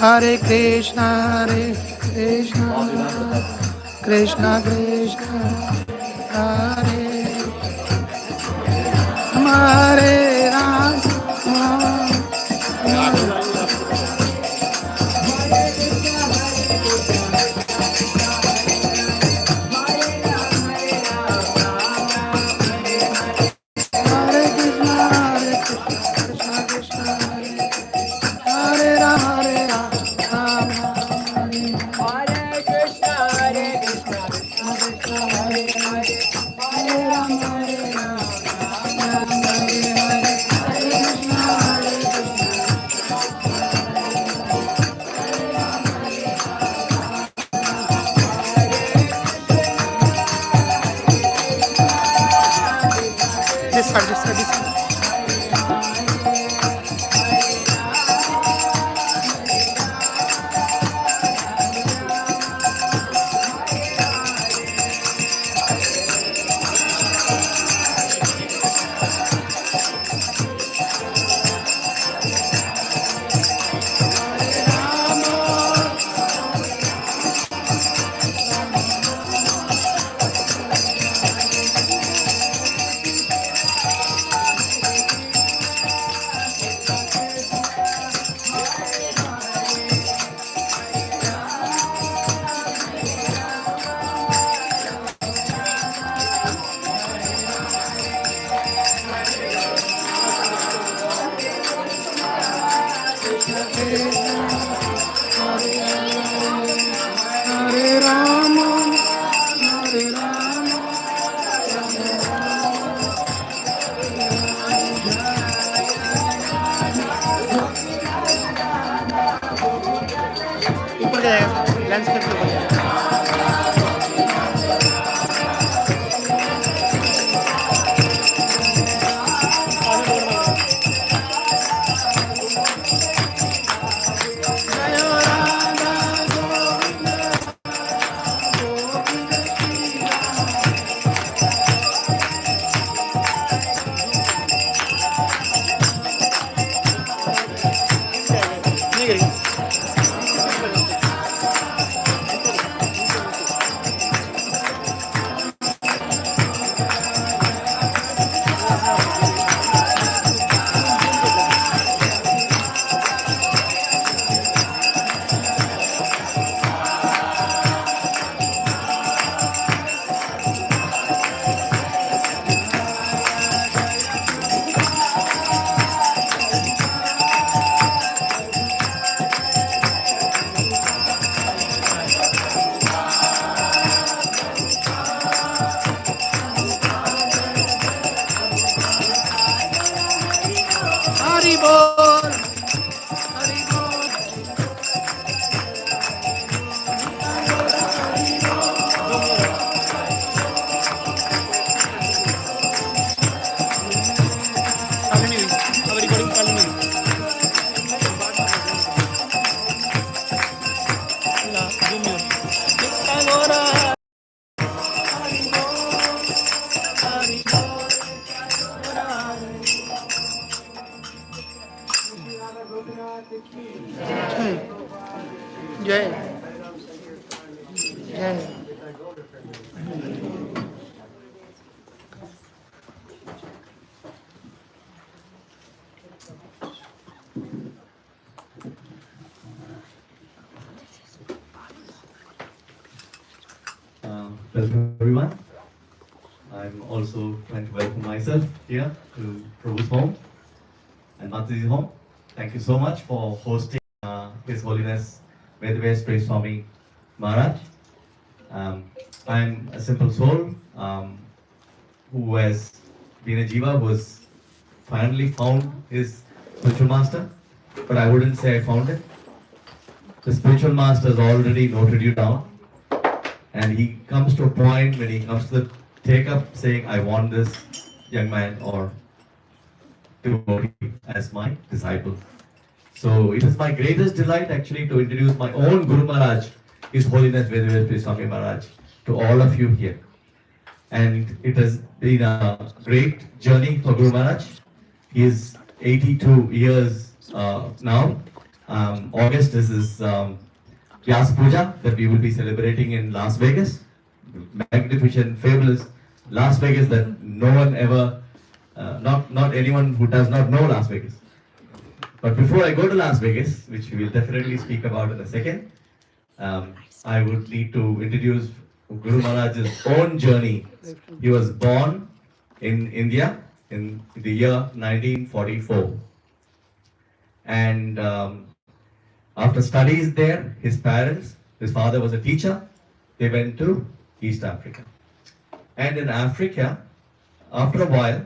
Hare Krishna, Krishna Krishna, Hare Hare Rama. Hare Krishna, Krishna Krishna, Hare Rama, Rama Hare this side. Hare Rama, Hare Rama. ऊपर जाएगा landscape के ऊपर जाएगा। Hari Bol, Hari Bol. Jai, Jai. Welcome everyone. I'm also trying to welcome myself here to Prabhu's home and Mataji's home. Thank you so much for hosting His Holiness Vedavyas Praise Swami Maharaj. I'm a simple soul who has been a jiva who has finally found his spiritual master, but I wouldn't say I found it. The spiritual master has already noted you down, and he comes to a point when he comes to the take up saying, I want this young man or devotee as my disciple. So it is my greatest delight actually to introduce my own Guru Maharaj, His Holiness Vedavyas Swami Maharaj, to all of you here. And it has been a great journey for Guru Maharaj. He is 82 years now. August is this Vyas Puja that we will be celebrating in Las Vegas. Magnificent, fabulous Las Vegas that no one ever, not anyone who does not know Las Vegas. But before I go to Las Vegas, which we will definitely speak about in a second, I would need to introduce Guru Maharaj's own journey. He was born in India in the year 1944. And after studies there, his father was a teacher, they went to East Africa. And in Africa, after a while,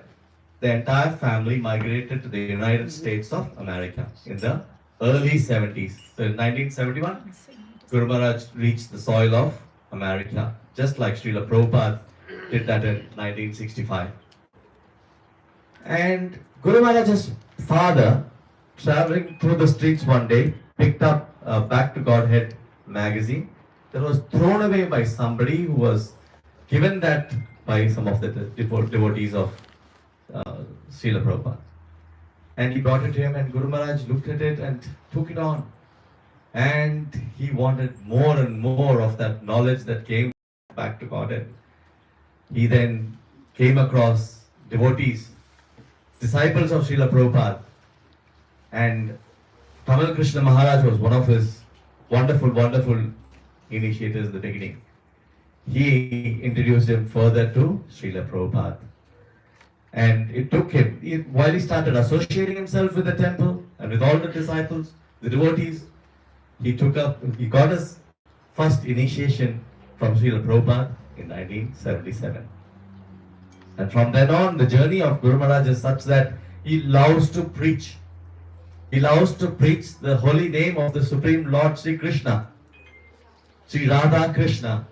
the entire family migrated to the United States of America in the early 70s. So in 1971, Guru Maharaj reached the soil of America, just like Srila Prabhupada did that in 1965. And Guru Maharaj's father, traveling through the streets one day, picked up a Back to Godhead magazine that was thrown away by somebody who was given that by some of the devotees of Srila Prabhupada. And he brought it to him, and Guru Maharaj looked at it and took it on. And he wanted more and more of that knowledge that came back to Godhead. He then came across devotees, disciples of Srila Prabhupada, and Tamal Krishna Maharaj was one of his wonderful, wonderful initiators in the beginning. He introduced him further to Srila Prabhupada. And it took him, while he started associating himself with the temple and with all the disciples, the devotees, he got his first initiation from Srila Prabhupada in 1977. And from then on, the journey of Guru Maharaj is such that he loves to preach. He loves to preach the holy name of the Supreme Lord Sri Krishna, Sri Radha Krishna.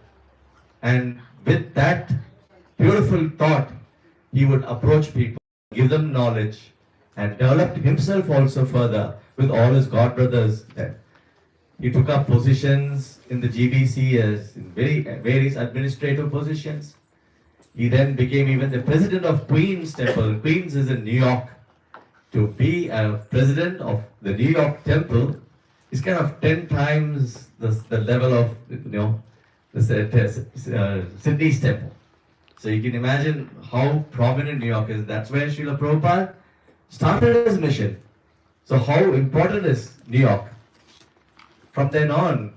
And with that beautiful thought, he would approach people, give them knowledge, and developed himself also further with all his god brothers there. He took up positions in the GBC as in various administrative positions. He then became even the president of Queen's Temple. Queen's is in New York. To be a president of the New York Temple is kind of 10 times the level of, the Sydney's Temple. So you can imagine how prominent New York is. That's where Srila Prabhupada started his mission. So how important is New York? From then on,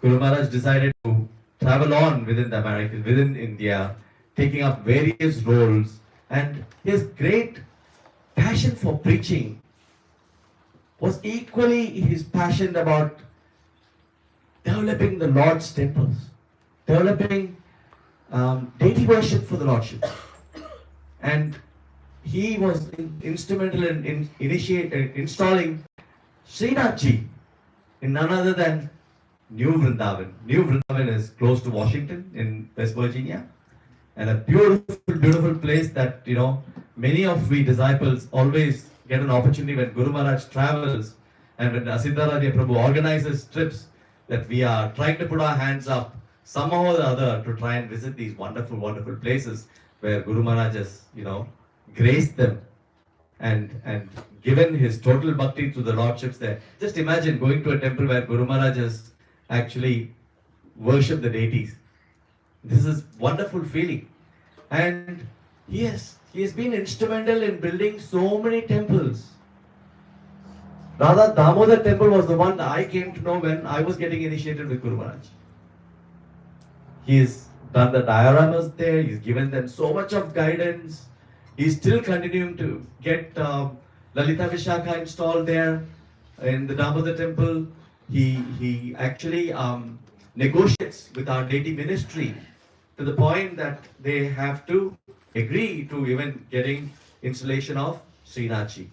Guru Maharaj decided to travel on within the Americas, within India, taking up various roles, and his great passion for preaching was equally his passion about developing the Lord's temples, developing deity worship for the Lordship. And he was instrumental in installing Srinathji in none other than New Vrindavan. New Vrindavan is close to Washington in West Virginia, and a beautiful, beautiful place that, many of we disciples always get an opportunity when Guru Maharaj travels and when Asiddharadhya Prabhu organizes trips, that we are trying to put our hands up somehow or the other to try and visit these wonderful, wonderful places where Guru Maharaj has, graced them and given his total bhakti to the lordships there. Just imagine going to a temple where Guru Maharaj has actually worshipped the deities. This is wonderful feeling. And he has been instrumental in building so many temples. Radha Damodar temple was the one that I came to know when I was getting initiated with Guru Maharaj. He's done the dioramas there, he's given them so much of guidance. He's still continuing to get Lalita Vishakha installed there in the Damodar temple. He actually negotiates with our deity ministry to the point that they have to agree to even getting installation of Srinathji.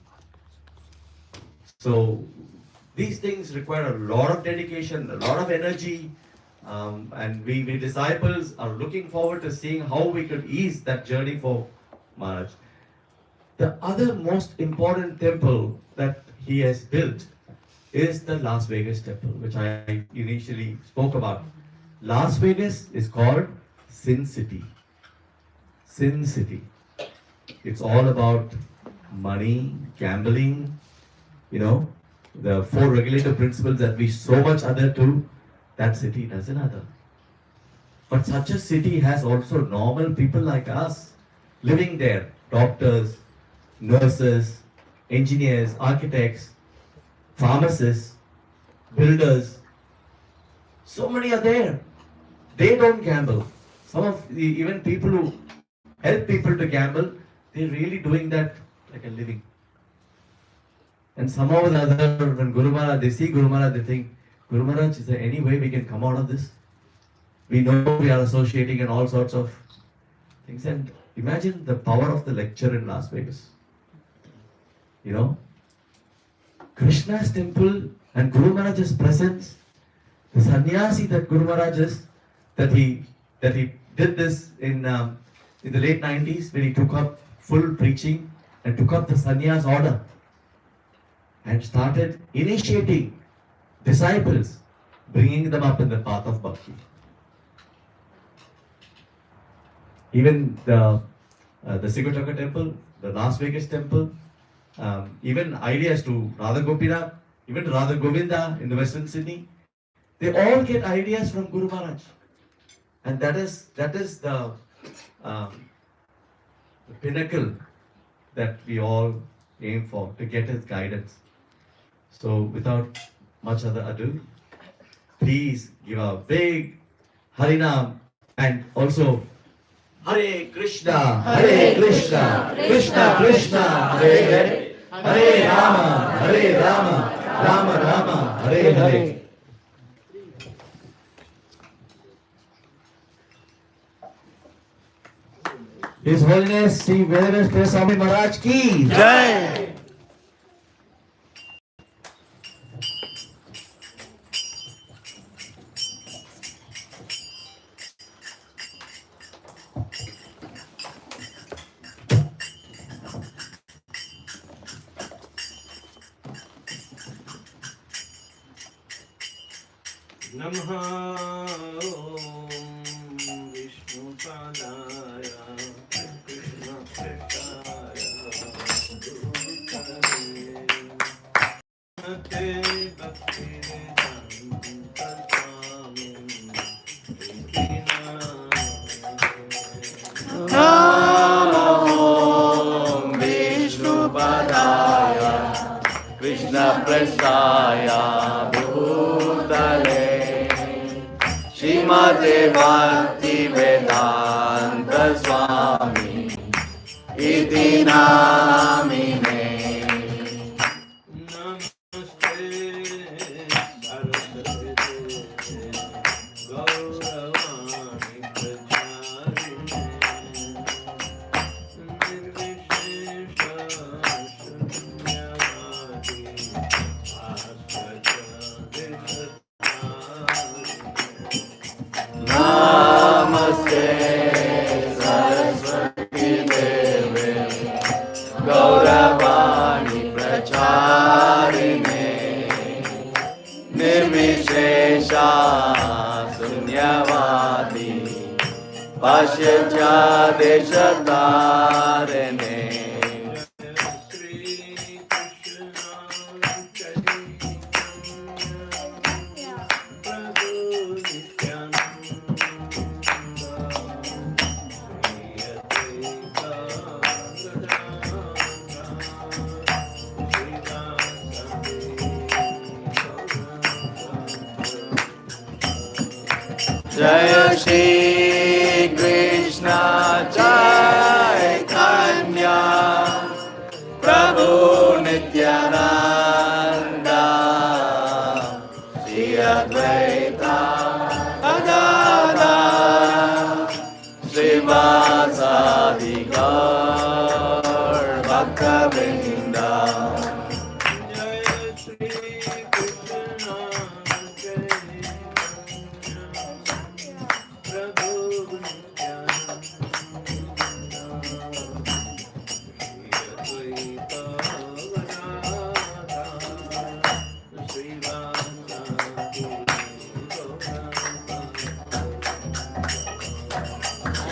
So these things require a lot of dedication, a lot of energy, and we disciples are looking forward to seeing how we could ease that journey for Maharaj. The other most important temple that he has built is the Las Vegas temple, which I initially spoke about. Las Vegas is called Sin City. Sin City. It's all about money, gambling, the four regulative principles that we so much adhere to, that city doesn't adhere. But such a city has also normal people like us living there, doctors, nurses, engineers, architects, pharmacists, builders. So many are there. They don't gamble. Some of the even people who help people to gamble, they're really doing that like a living. And somehow or the other, when Guru Maharaj, they see Guru Maharaj, they think, Guru Maharaj, is there any way we can come out of this? We know we are associating and all sorts of things. And imagine the power of the lecture in Las Vegas. You know, Krishna's temple and Guru Maharaj's presence, the sannyasi that Guru Maharaj is, that he did this in the late 90s when he took up full preaching and took up the sannyas order and started initiating disciples, bringing them up in the path of bhakti. Even the Sigurchaka temple, the Las Vegas temple, even ideas to Radha Gopinath, even to Radha Govinda in the Western Sydney, they all get ideas from Guru Maharaj. And that is the pinnacle that we all aim for, to get his guidance. So without much other ado, please give a big Harinam and also Hare Krishna, Krishna Krishna, Hare Hare, Hare Rama, Rama Rama, Hare Hare. His Holiness Sri Vedavenkata Swami Maharaj ki Jai. नमः ॐ विष्णुपादाय कृष्णप्रेष्ठाय भूतले भक्तिवेदान्त स्वामिन् विष्णुपादाय कृष्णप्रेष्ठाय भूतले श्रीमते भक्ति वेदांत स्वामी इति नामिने। नमस्ते सरस्वती गौरवाणी प्रचारिणे निर्विशेष शून्यवादी Namaste Saraswati Deve Gauravani Pracharine Nirvishesha Sunyavadi Pashyatya Deshatarine. Jai Shri Krishna Chaitanya Prabhu Nityananda Shri Advaita Gadadhara Srivasadi Gaur Bhakta-vrinda.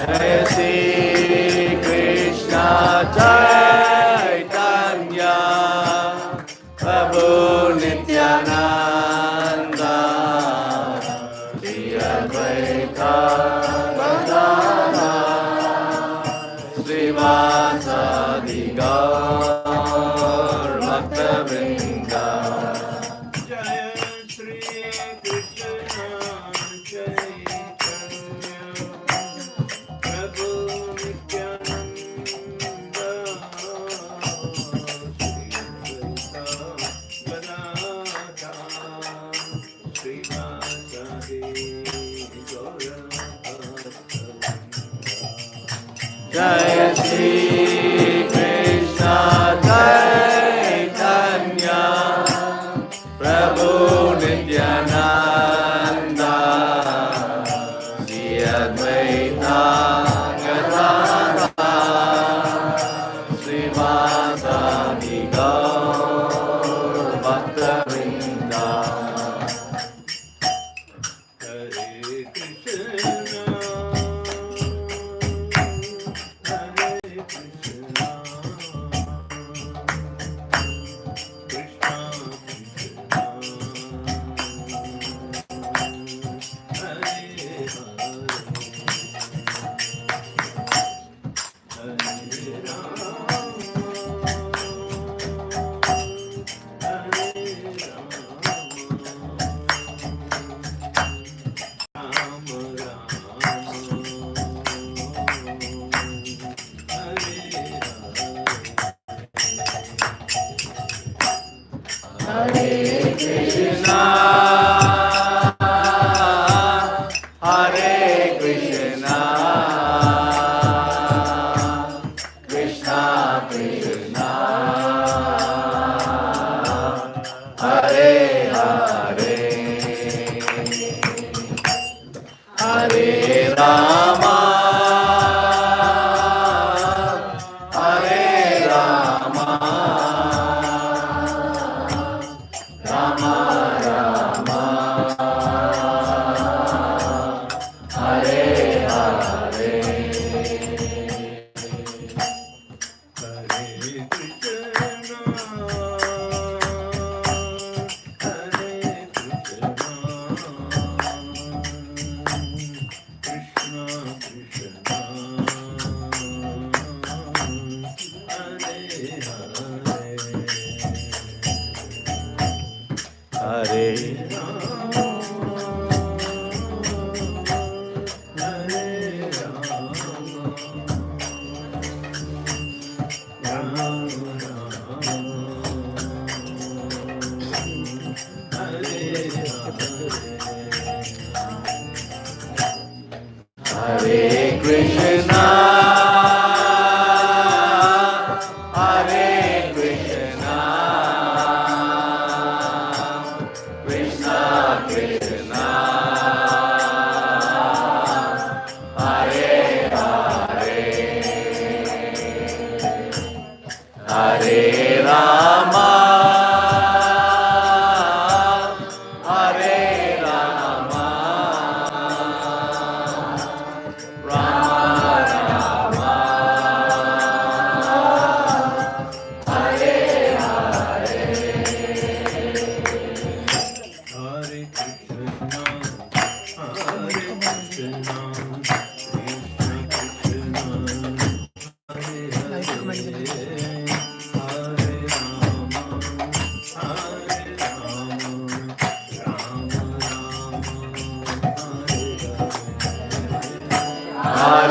Jai Shri Krishna Chaitanya Prabhu Nityananda Jai Shri Krishna Chaitanya Prabhu Nityananda Shri Advaita Gadadhara Srivasadi Gaur Bhaktavrinda. Hare Krishna, Hare Krishna, Krishna Krishna, Hare Hare, Hare Krishna, Hare Krishna, Krishna Krishna, Hare Hare, Hare Rama, Hare Rama, Rama Rama, Hare Hare, Hare Krishna, Hare Krishna, Krishna Krishna, Hare Hare, Hare Rama, Hare Rama,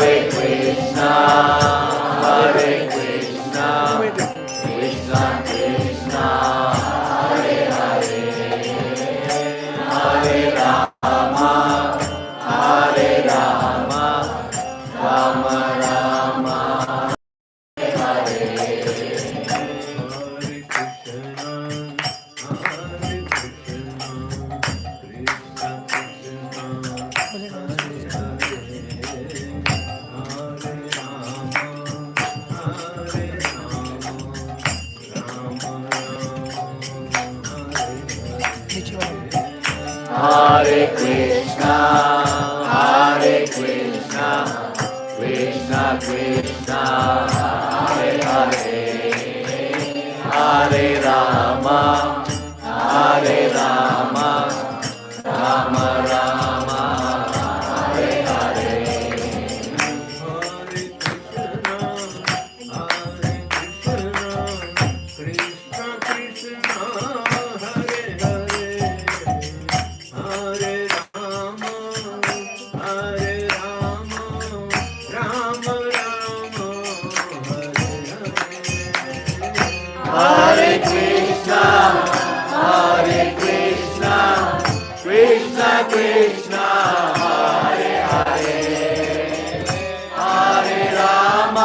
Hare Krishna, Hare Krishna, Krishna Krishna, Hare Hare, Hare Rama, Hare Rama, Rama Rama, Hare Hare, Hare Krishna, Hare Krishna, Krishna Krishna, Hare Hare, Hare Rama, Hare Rama, Rama Rama, Hare Krishna, Hare Krishna, Krishna Krishna, Hare Hare, Hare Rama, Hare Rama, Rama Rama, Hare Krishna, Hare Krishna, Krishna Krishna, Hare Hare, Hare Rama, Hare Rama, Rama Rama, Hare Krishna, Hare Krishna, Krishna Krishna, Hare Hare, Hare Rama, Hare Rama, Rama Rama, Hare Hare, Hare Krishna, Hare Krishna, Krishna Krishna, Hare Hare, Hare Rama, Hare Rama, Rama Rama, Hare Hare, Hare Krishna, Hare Krishna, Krishna Krishna, Hare Hare, Hare Rama,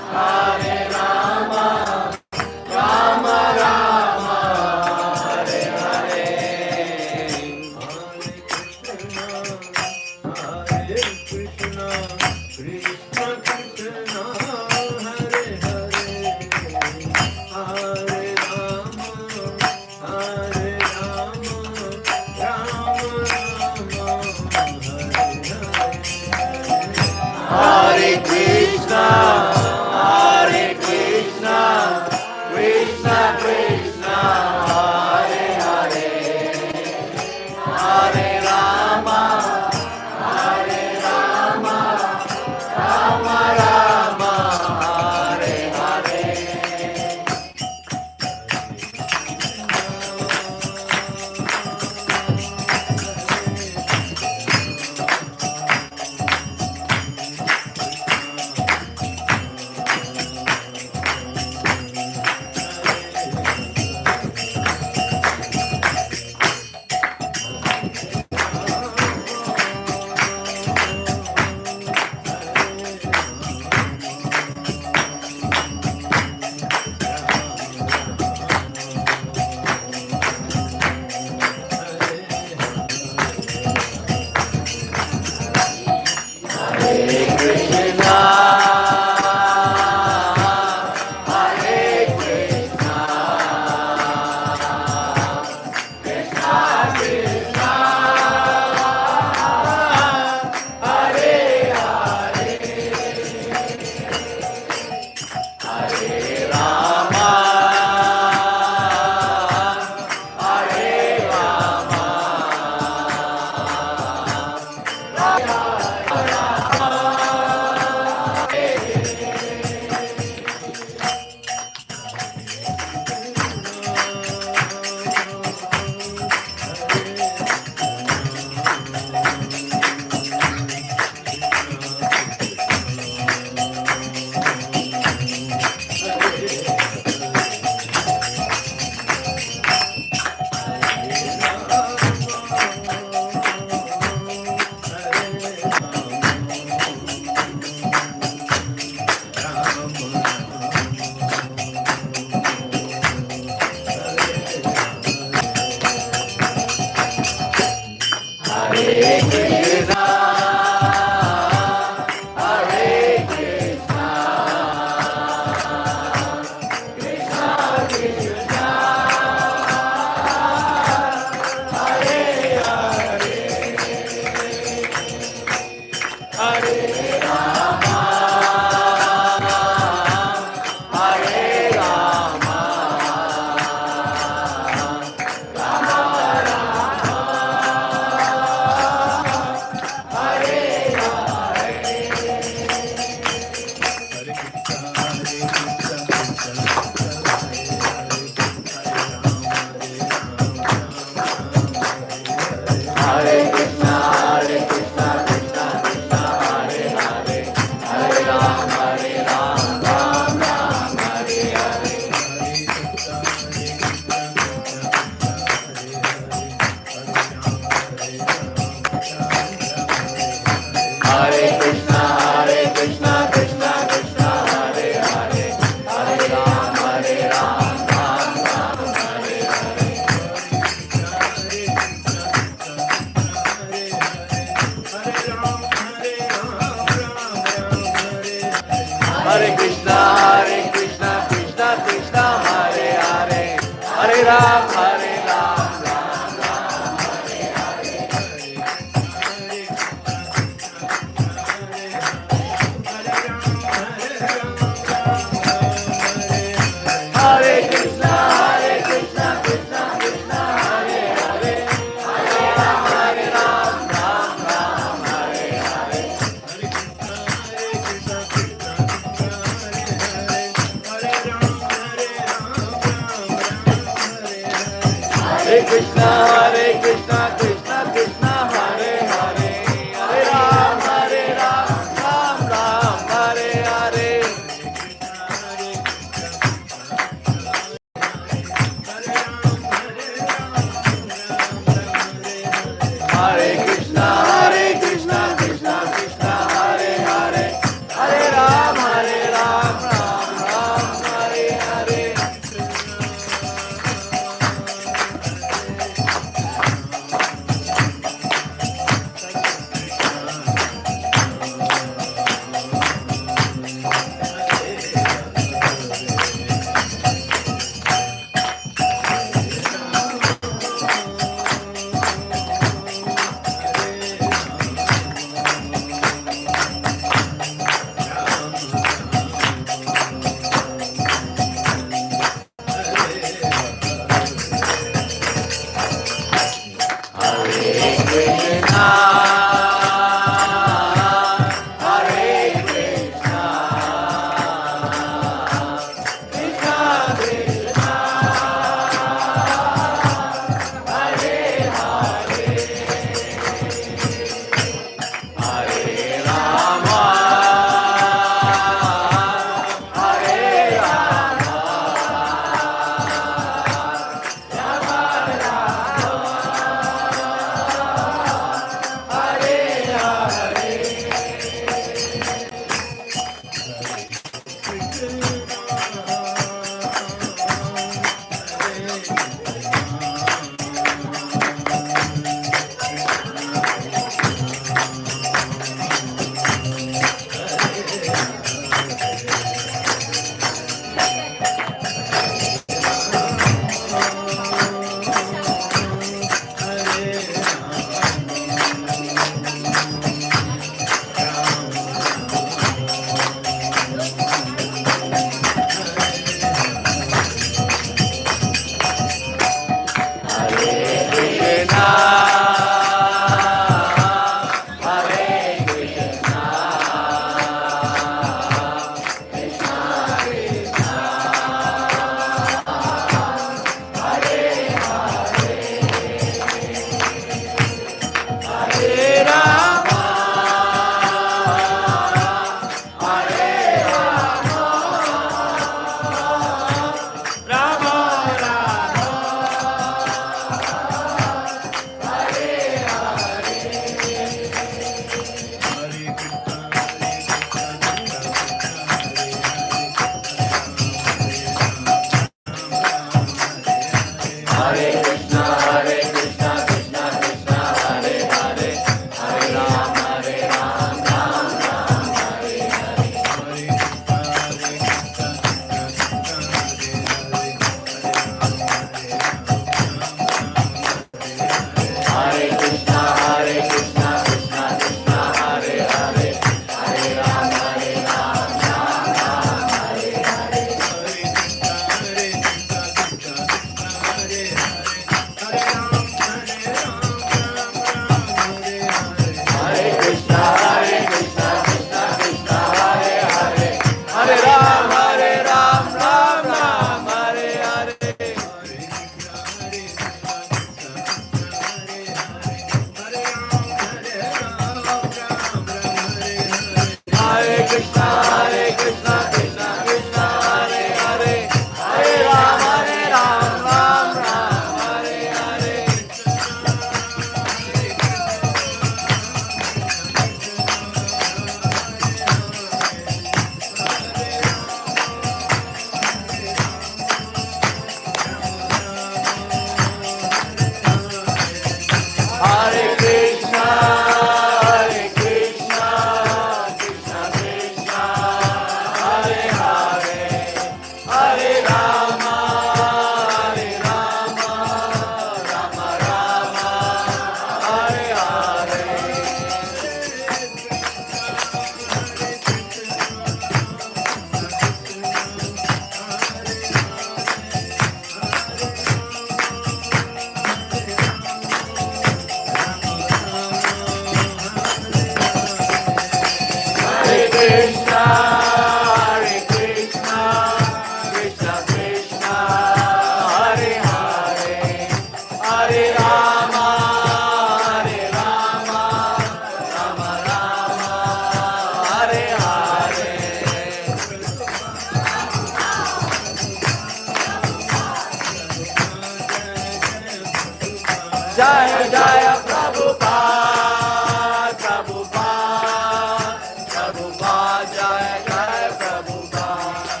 Jaya Jaya Prabhupada, Prabhupada, Prabhupada, Jaya Jaya Prabhupada.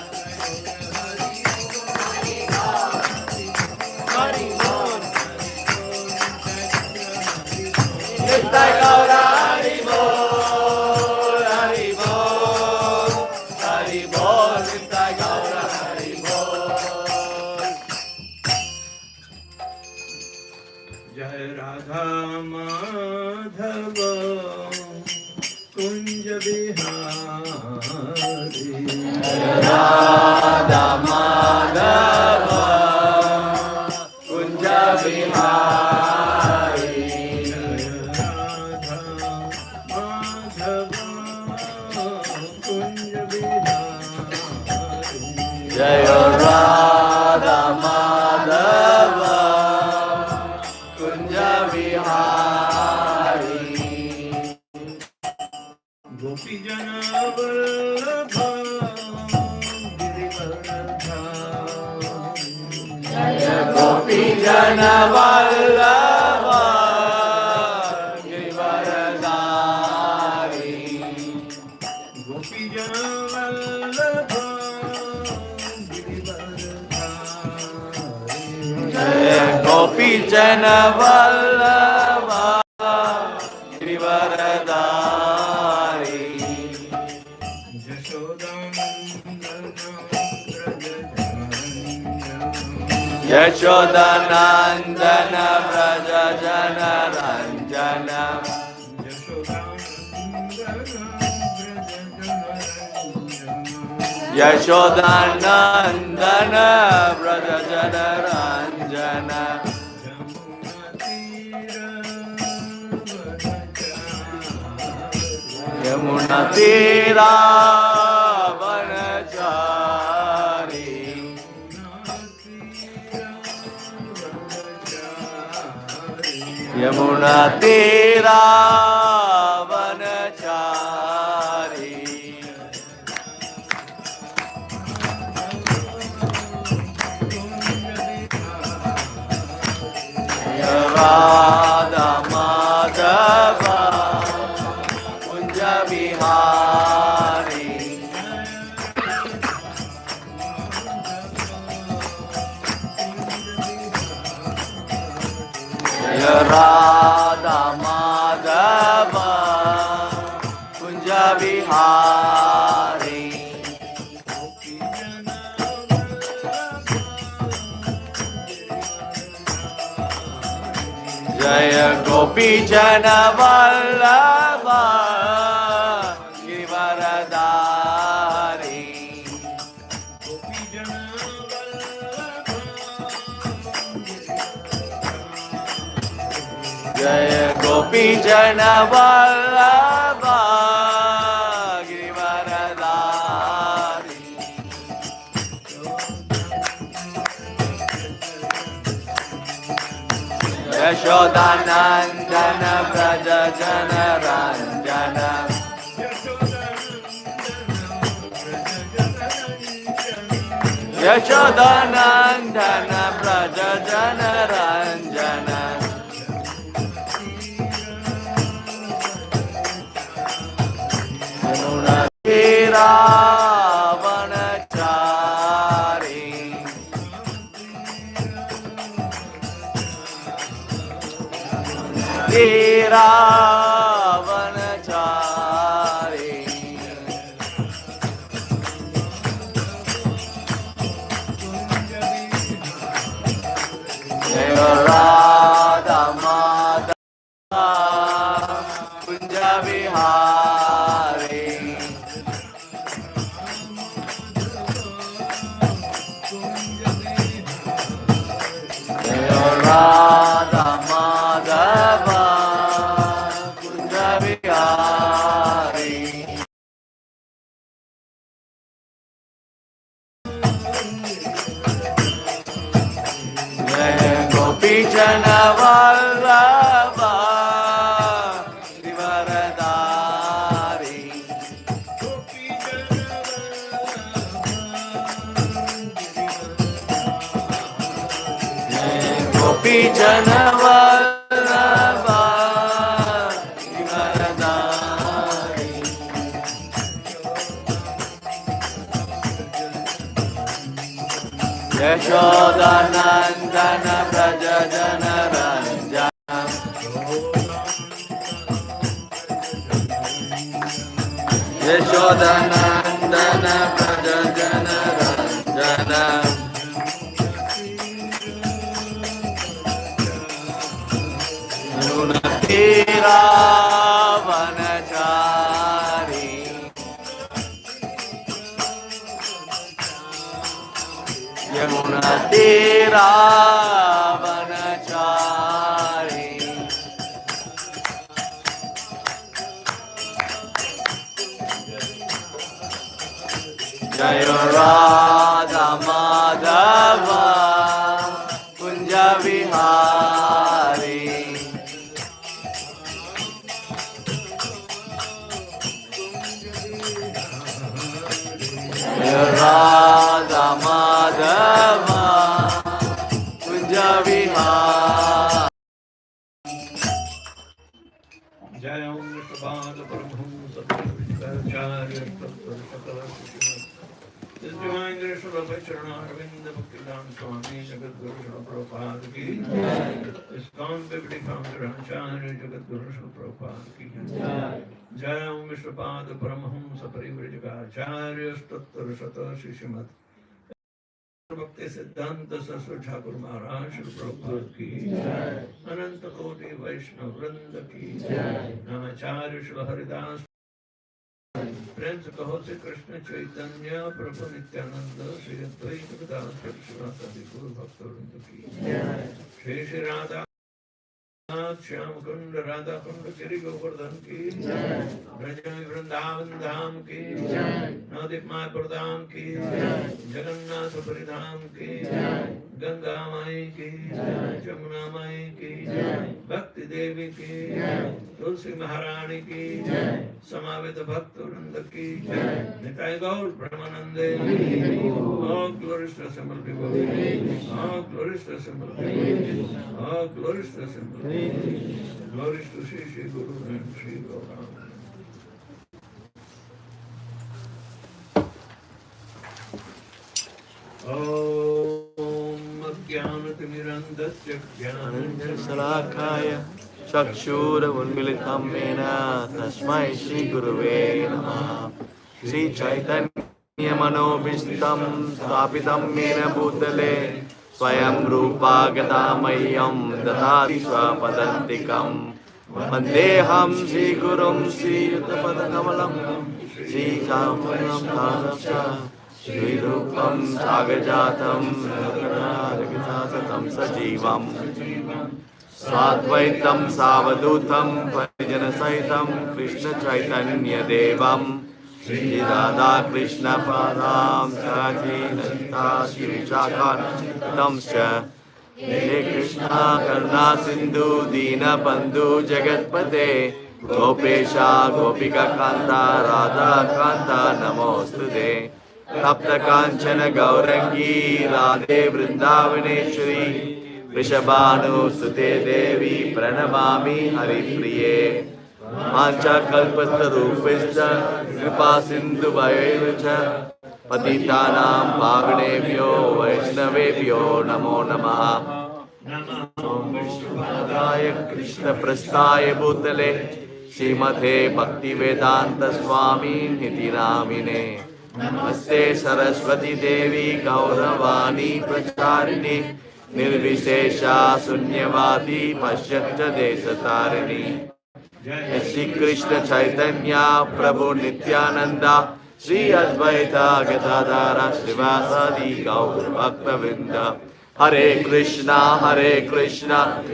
Hari Bol, Nittai Gaura Hari Bol, Hari Bol, Hari Bol, Nittai Gaura Hari Bol. जय Radha Madhav Kunj Bihari Radha Madhava Kunja Bihari Jaya Radha Madhava Kunja Vihari Gopi Jana Vallabha Jaya Gopi Jana Vallabha Girivaradhari Gopi Jana Vallabha Jaya Gopi Jana Vallabha Girivaradhari Yashodanandana Vraja Jana Ranjana Yashodanandana Vraja Jana Ranjana Yamuna Tira Vanachari Yamuna Tira Vanachari Radha Madhava Kunja Vihari Radha Madhava Kunja Vihari Jaya Gopi Jana Vallabha Girivaradhari Jaya Gopi Jana Vallabha Girivaradhari Yashodanandana Vraja Jana Ranjana Yashodanandana Vraja Jana Ranjana Yamuna Tira Vanachari Tira Vanachari Jaya Radha Madhava Kunja Vihari Jaya Radha Madhava Kunja Vihari Jaya Gopi Jana Vallabha Girivaradhari Jaya Gopi Jana Vallabha Girivaradhari Yashodanandana Vraja Jana Ranjana Yashodanandana Vraja Jana Ranjana Yamuna Tira Vanachari Yamuna Tira Vanachari Jai Radha Madhava Kunja Vihari. Jai Radha Madhava Kunja Vihari. जय ओम Vishnupad Paramhans सद्गुरुचार्य This divine grace of Lord Charanarvind Bhaktivedanta Swami Jagadguru Srila Prabhupada ki ISKCON Pipiti Founder Acharya Jagadguru Srila Prabhupada ki Jai Om Vishnupada Paramahamsa Parivrajaka Stattar Sata Shishimat Bhakti Siddhanta Saraswati Thakur Maharaj Srila Prabhupada ki Ananta Koti Vaishnava Vrinda ki Namacharya Srila Haridas प्रेम से कहो श्री कृष्ण चैतन्य प्रभु नित्यानंद श्री अद्वैत गदाधर श्रीवासादि गुरु भक्तवृंद की श्री श्री राधा श्याम कुंड राधा कुंड गिरि गोवर्धन की ब्रज वृंदावन धाम की नवदीप मायापुर धाम की जगन्नाथपुरी धाम की गंगा माई की जमुना माई की भक्ति देवी की तुलसी महारानी की समावेत भक्त वृंद की निताय गौर ब्रह्मानंदे all glories to assemble people all glories to assemble people all glories to assemble glories to Shri Guru and Shri Gauranga. Om Jnanatimirandasya Salakaya Chakshura Unmilitam Mena Tasmai Shri Guruve Namaha. Shri Chaitanya Manobishtam Stapitam Mena Bhutale Swayam Rupa Gadamayam Dadati Swapadantikam Vandeham Shri Gurum Shri Yuttapadakamalam Shri Samparam Dhanasya Shri Rupam Sagajatam Ragatasatam Sajivam Satvaitam Savadutam Parijanasaitam Krishna Chaitanya Devam Shri Radha Krishna Padam Saji Nanta Shri Chakar Tamscha Hare Krishna Karna Sindhu Dina Bandhu Jagatpate Gopesha Gopika Kanta Radha Kanta Namostude Tapta Kanchana Gaurangi Radhe Vrindavaneshwari Vrishabhanu Sute Devi Pranamami Hari Priye Mancha Kalpatarupishta Kripa Sindhu Bhayevacha Patitanam Pavanebhyo Vaishnavebhyo Namo Namaha Om Vishnupadaya Krishna Prasthaya Bhutale Srimate Bhaktivedanta Swami Niti Namine Namaste Saraswati Devi Gauravani Pracharini Nirvishesha Sunyavadi Pashyatya Desatarini Shri Krishna Chaitanya Prabhu Nityananda Shri Advaita Gadadara Srivasadi Gaur Bhaktavinda Hare Krishna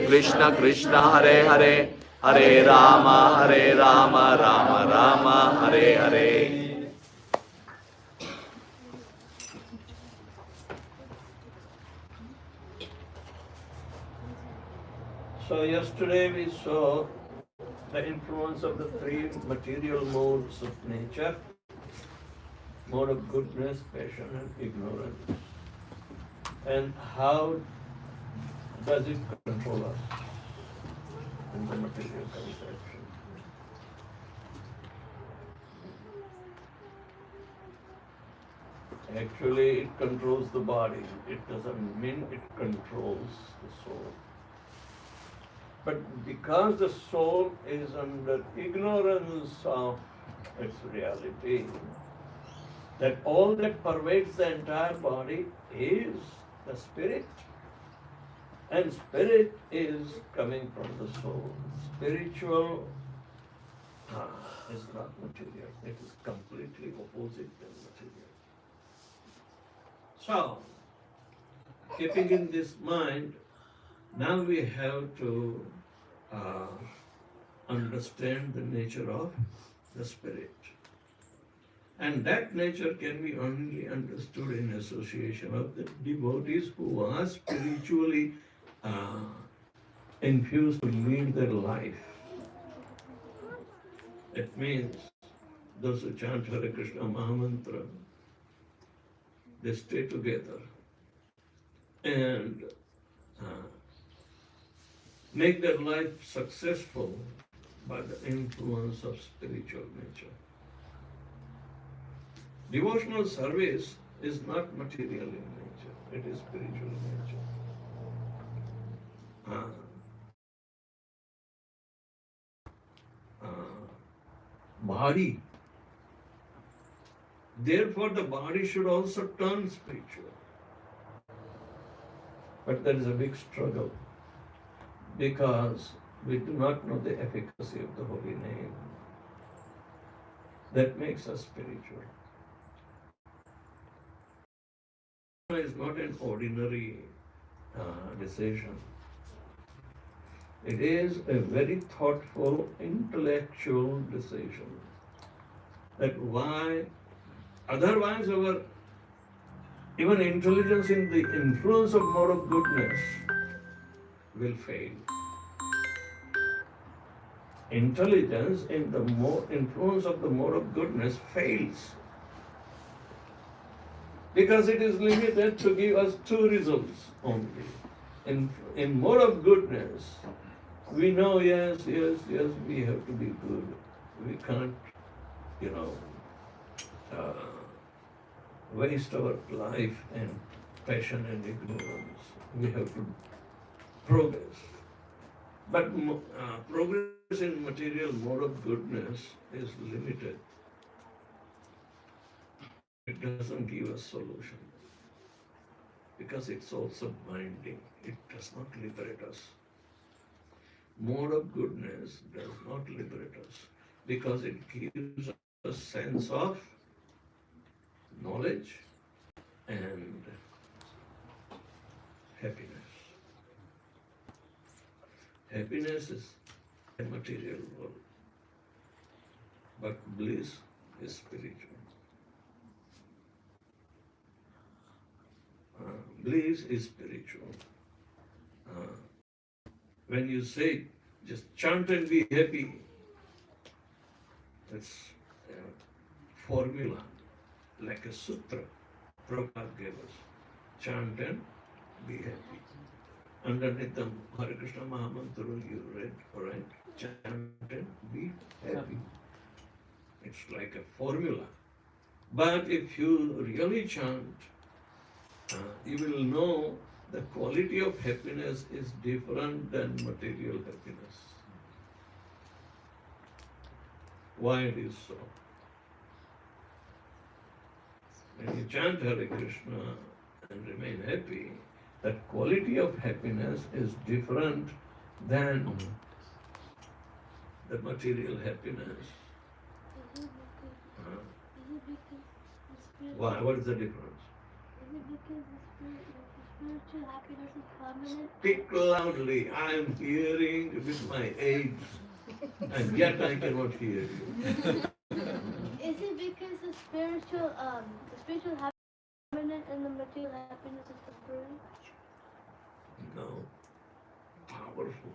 Krishna Krishna Hare Hare Hare Rama Rama Rama Hare Hare. So yesterday we saw the influence of the three material modes of nature, mode of goodness, passion and ignorance. And how does it control us in the material conception? Actually it controls the body, it doesn't mean it controls the soul. But because the soul is under ignorance of its reality, that all that pervades the entire body is the spirit. And spirit is coming from the soul. Spiritual is not material. It is completely opposite than material. So, keeping in this mind, now we have to understand the nature of the spirit. And that nature can be only understood in association of the devotees who are spiritually uh, infused to lead their life. It means those who chant Hare Krishna Mahamantra, they stay together and make their life successful by the influence of spiritual nature. Devotional service is not material in nature, it is spiritual in nature. Body. Therefore, the body should also turn spiritual. But there is a big struggle because we do not know the efficacy of the holy name. That makes us spiritual. It is not an ordinary decision. It is a very thoughtful, intellectual decision. That why, otherwise our even intelligence in the influence of mode of goodness will fail. Intelligence in the influence of the mode of goodness fails. Because it is limited to give us two results only. In mode of goodness, we know, yes, we have to be good. We can't, waste our life and passion and ignorance. We have to progress. But progress in material mode of goodness is limited. It doesn't give us solution because it's also binding. It does not liberate us. Mode of goodness does not liberate us because it gives us a sense of knowledge and happiness. Happiness is a material world, but bliss is spiritual. Bliss is spiritual. When you say, just chant and be happy, that's a formula, like a sutra Prabhupada gave us. Chant and be happy. Underneath the Hare Krishna Mahamantra you read, alright? Chant and be happy. It's like a formula. But if you really chant, you will know the quality of happiness is different than material happiness. Why it is so? When you chant Hare Krishna and remain happy, that quality of happiness is different than the material happiness. Why? What is the difference? Is it because the spiritual happiness is permanent? Speak loudly. I am hearing with my aids, and yet I cannot hear you. Is it because the spiritual happiness is permanent and the material happiness is temporary? No. Powerful.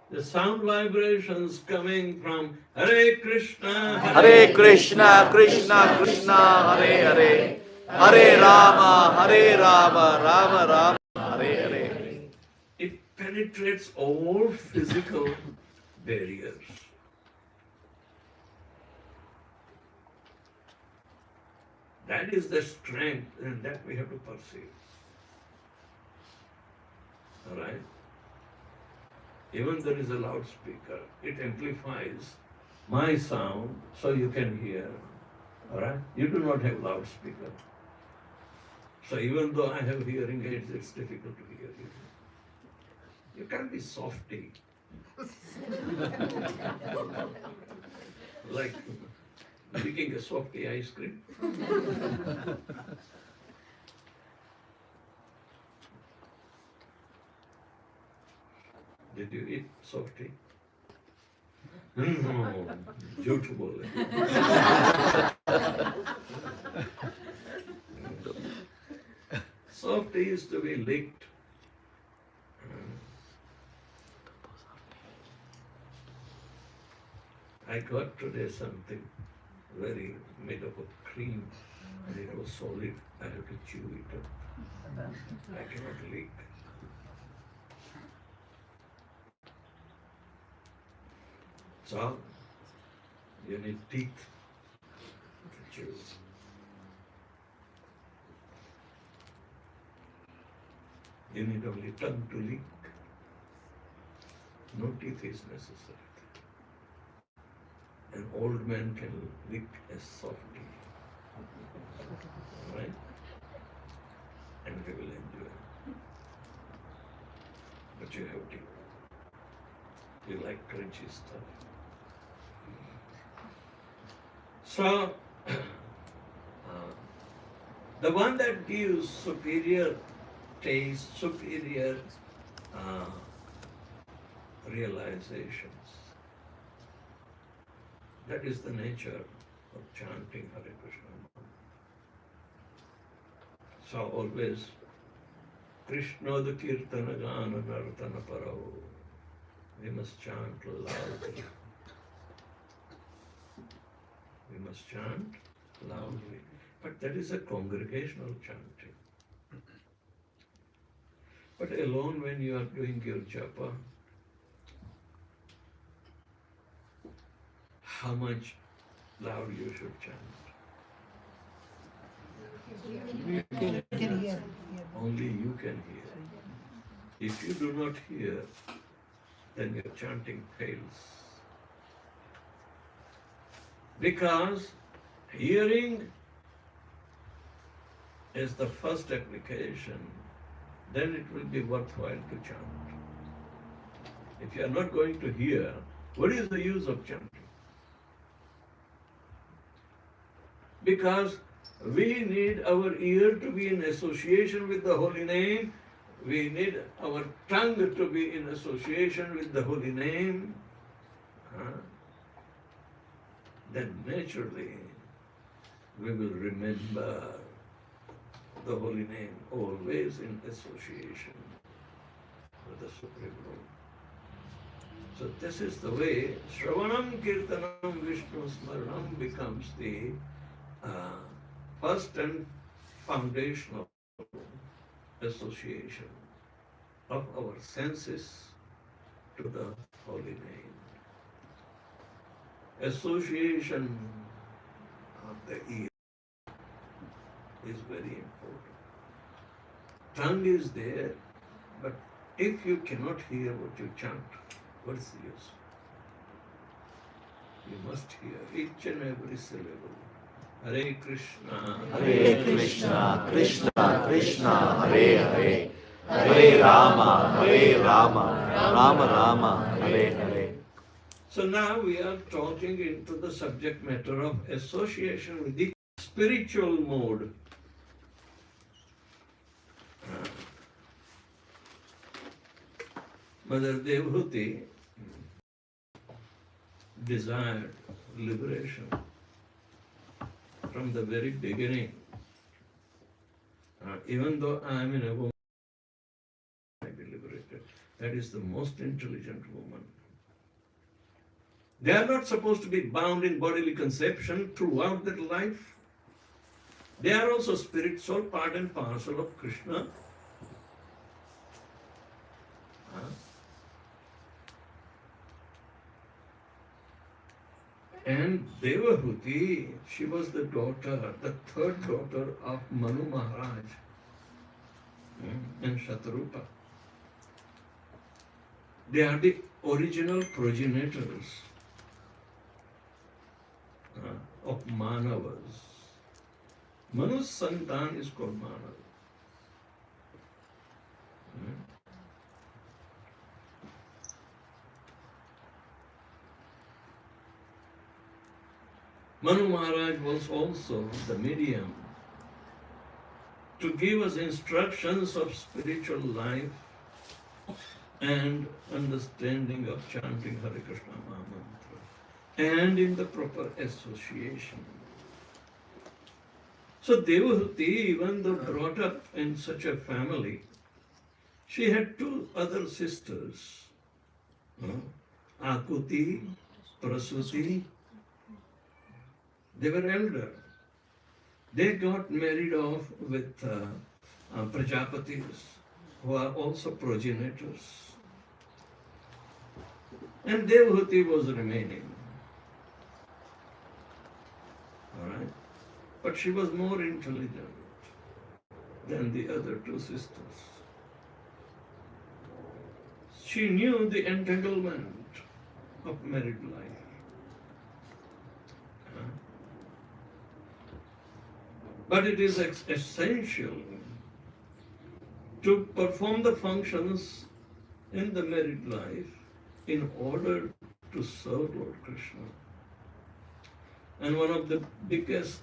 The sound vibrations coming from Hare Krishna, Hare Krishna, Krishna Krishna, Hare Hare, Hare Rama, Rama Rama, Hare Hare. It penetrates all physical barriers. That is the strength, and that we have to perceive. All right? Even there is a loudspeaker, it amplifies my sound so you can hear. All right? You do not have loudspeaker. So even though I have hearing aids, it's difficult to hear you. You can't be softy. Like licking a softy ice cream. Did you eat softy? No, झूठ बोले. Soft is to be licked. I got today something very made up of cream and it was solid. I have to chew it up. I cannot lick. So, you need teeth to chew. You need only tongue to lick. No teeth is necessary. An old man can lick a softie. Right? And he will enjoy. But you have to. You like crunchy stuff. So, the one that gives superior taste, superior realizations, that is the nature of chanting Hare Krishna. So always, Krishna the Kirtana Gana Nartana Parao. We must chant loudly. We must chant loudly. But that is a congregational chanting. But alone when you are doing your japa, how much loud you should chant? Only you can hear. If you do not hear, then your chanting fails. Because hearing is the first application, then it will be worthwhile to chant. If you are not going to hear, what is the use of chanting? Because we need our ear to be in association with the holy name. We need our tongue to be in association with the holy name. Then naturally we will remember the holy name always in association with the Supreme Lord. So this is the way Shravanam Kirtanam Vishnu Smaranam becomes the first and foundational association of our senses to the holy name. Association of the ear is very important. Tongue is there, but if you cannot hear what you chant, what is the use? You must hear each and every syllable. Hare Krishna, Hare Krishna, Krishna Krishna, Hare Hare, Hare Rama, Rama Rama, Hare Hare. So now we are talking into the subject matter of association with the spiritual mode. Mother Devhuti desired liberation from the very beginning. Even though I am in a woman, I be liberated. That is the most intelligent woman. They are not supposed to be bound in bodily conception throughout their life. They are also spiritual, part and parcel of Krishna. And Devahuti, she was the daughter, the third daughter of Manu Maharaj and Shatarupa. They are the original progenitors of Manavas. Manu's santan is called Manav. Manu Maharaj was also the medium to give us instructions of spiritual life and understanding of chanting Hare Krishna Mahamantra. and in the proper association. So Devahuti, even though brought up in such a family, she had two other sisters, Akuti, Prasuti. They were elder. They got married off with Prajapatis, who are also progenitors. And Devahuti was remaining. All right? But she was more intelligent than the other two sisters. She knew the entanglement of married life. But it is essential to perform the functions in the married life in order to serve Lord Krishna. And one of the biggest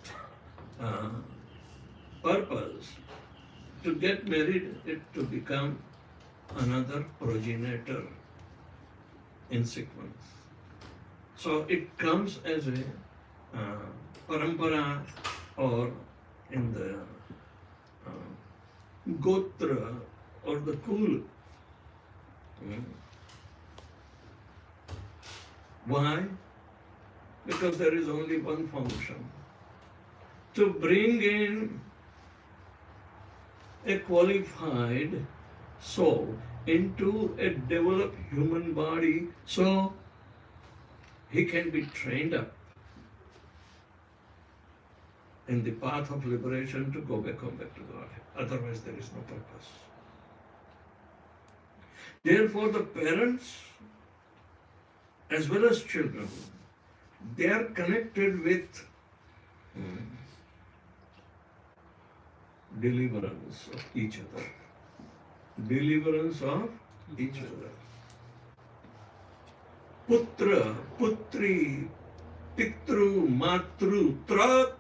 purpose to get married is to become another progenitor in sequence. So it comes as a parampara or in the gotra or the kul. Why? Because there is only one function. To bring in a qualified soul into a developed human body so he can be trained up in the path of liberation to go back home, back to God. Otherwise, there is no purpose. Therefore, the parents as well as children, they are connected with deliverance of each other. Deliverance of each other. Putra, Putri, Pitru, Matru, Tra.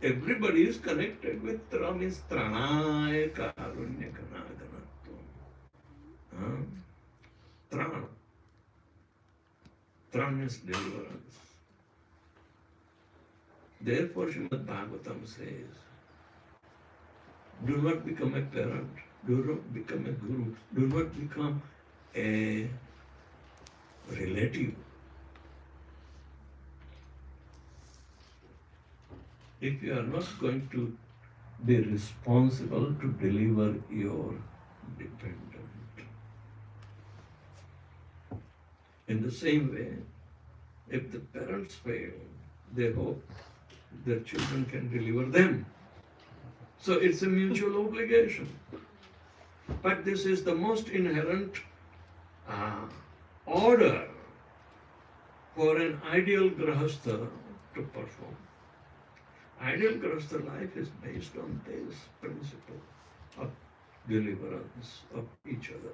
Everybody is connected with Tra means Tranaya Karunya Kanaganattvam. Trana. Trana means deliverance. Therefore, Srimad Bhagavatam says, do not become a parent, do not become a guru, do not become a relative. If you are not going to be responsible to deliver your dependent. In the same way, if the parents fail, they hope their children can deliver them. So it's a mutual obligation. But this is the most inherent order for an ideal grahastha to perform. Ideal grahastha life is based on this principle of deliverance of each other.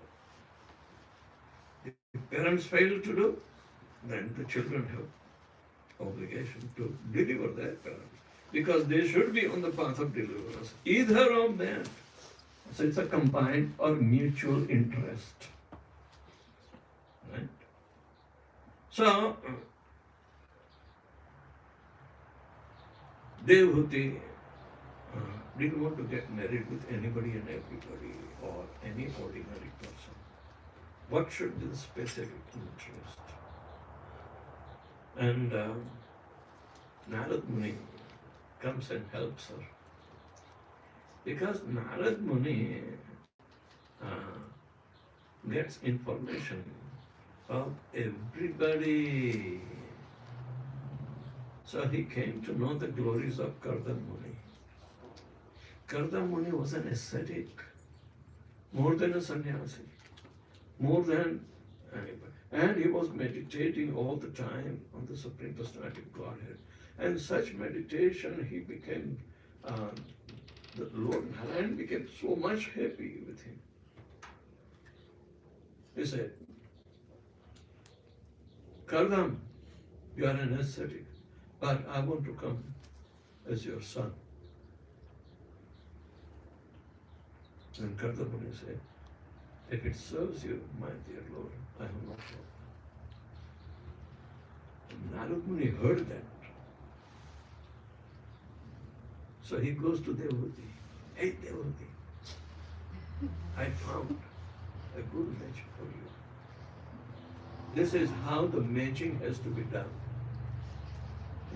If parents fail to do, then the children have obligation to deliver their parents. Because they should be on the path of deliverance. Either of them. So it's a combined or mutual interest. Right? So, Devahuti didn't want to get married with anybody and everybody or any ordinary person. What should be the specific interest? And Narad Muni comes and helps her. Because Narad Muni gets information of everybody. So he came to know the glories of Kardam Muni. Kardam Muni was an ascetic, more than a sannyasi, more than anybody. And he was meditating all the time on the Supreme Personality of Godhead. And such meditation, he became, the Lord Narayan became so much happy with him. He said, Kardam, you are an ascetic, but I want to come as your son. And Kardam Muni said, if it serves you, my dear Lord, I have no problem. Narad Muni heard that. So he goes to Devahuti. Hey Devahuti, I found a good match for you. This is how the matching has to be done.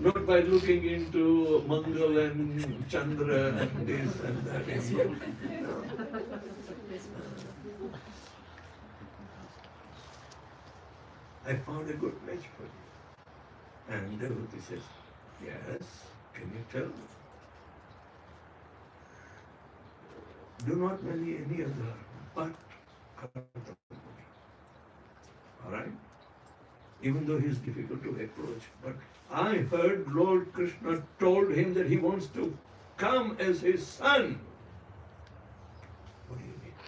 Not by looking into Mangal and Chandra and this and that. No. I found a good match for you. And Devahuti says, yes, can you tell me? Do not marry any other but Kartamuni. Alright? Even though he is difficult to approach. But I heard Lord Krishna told him that he wants to come as his son. What do you need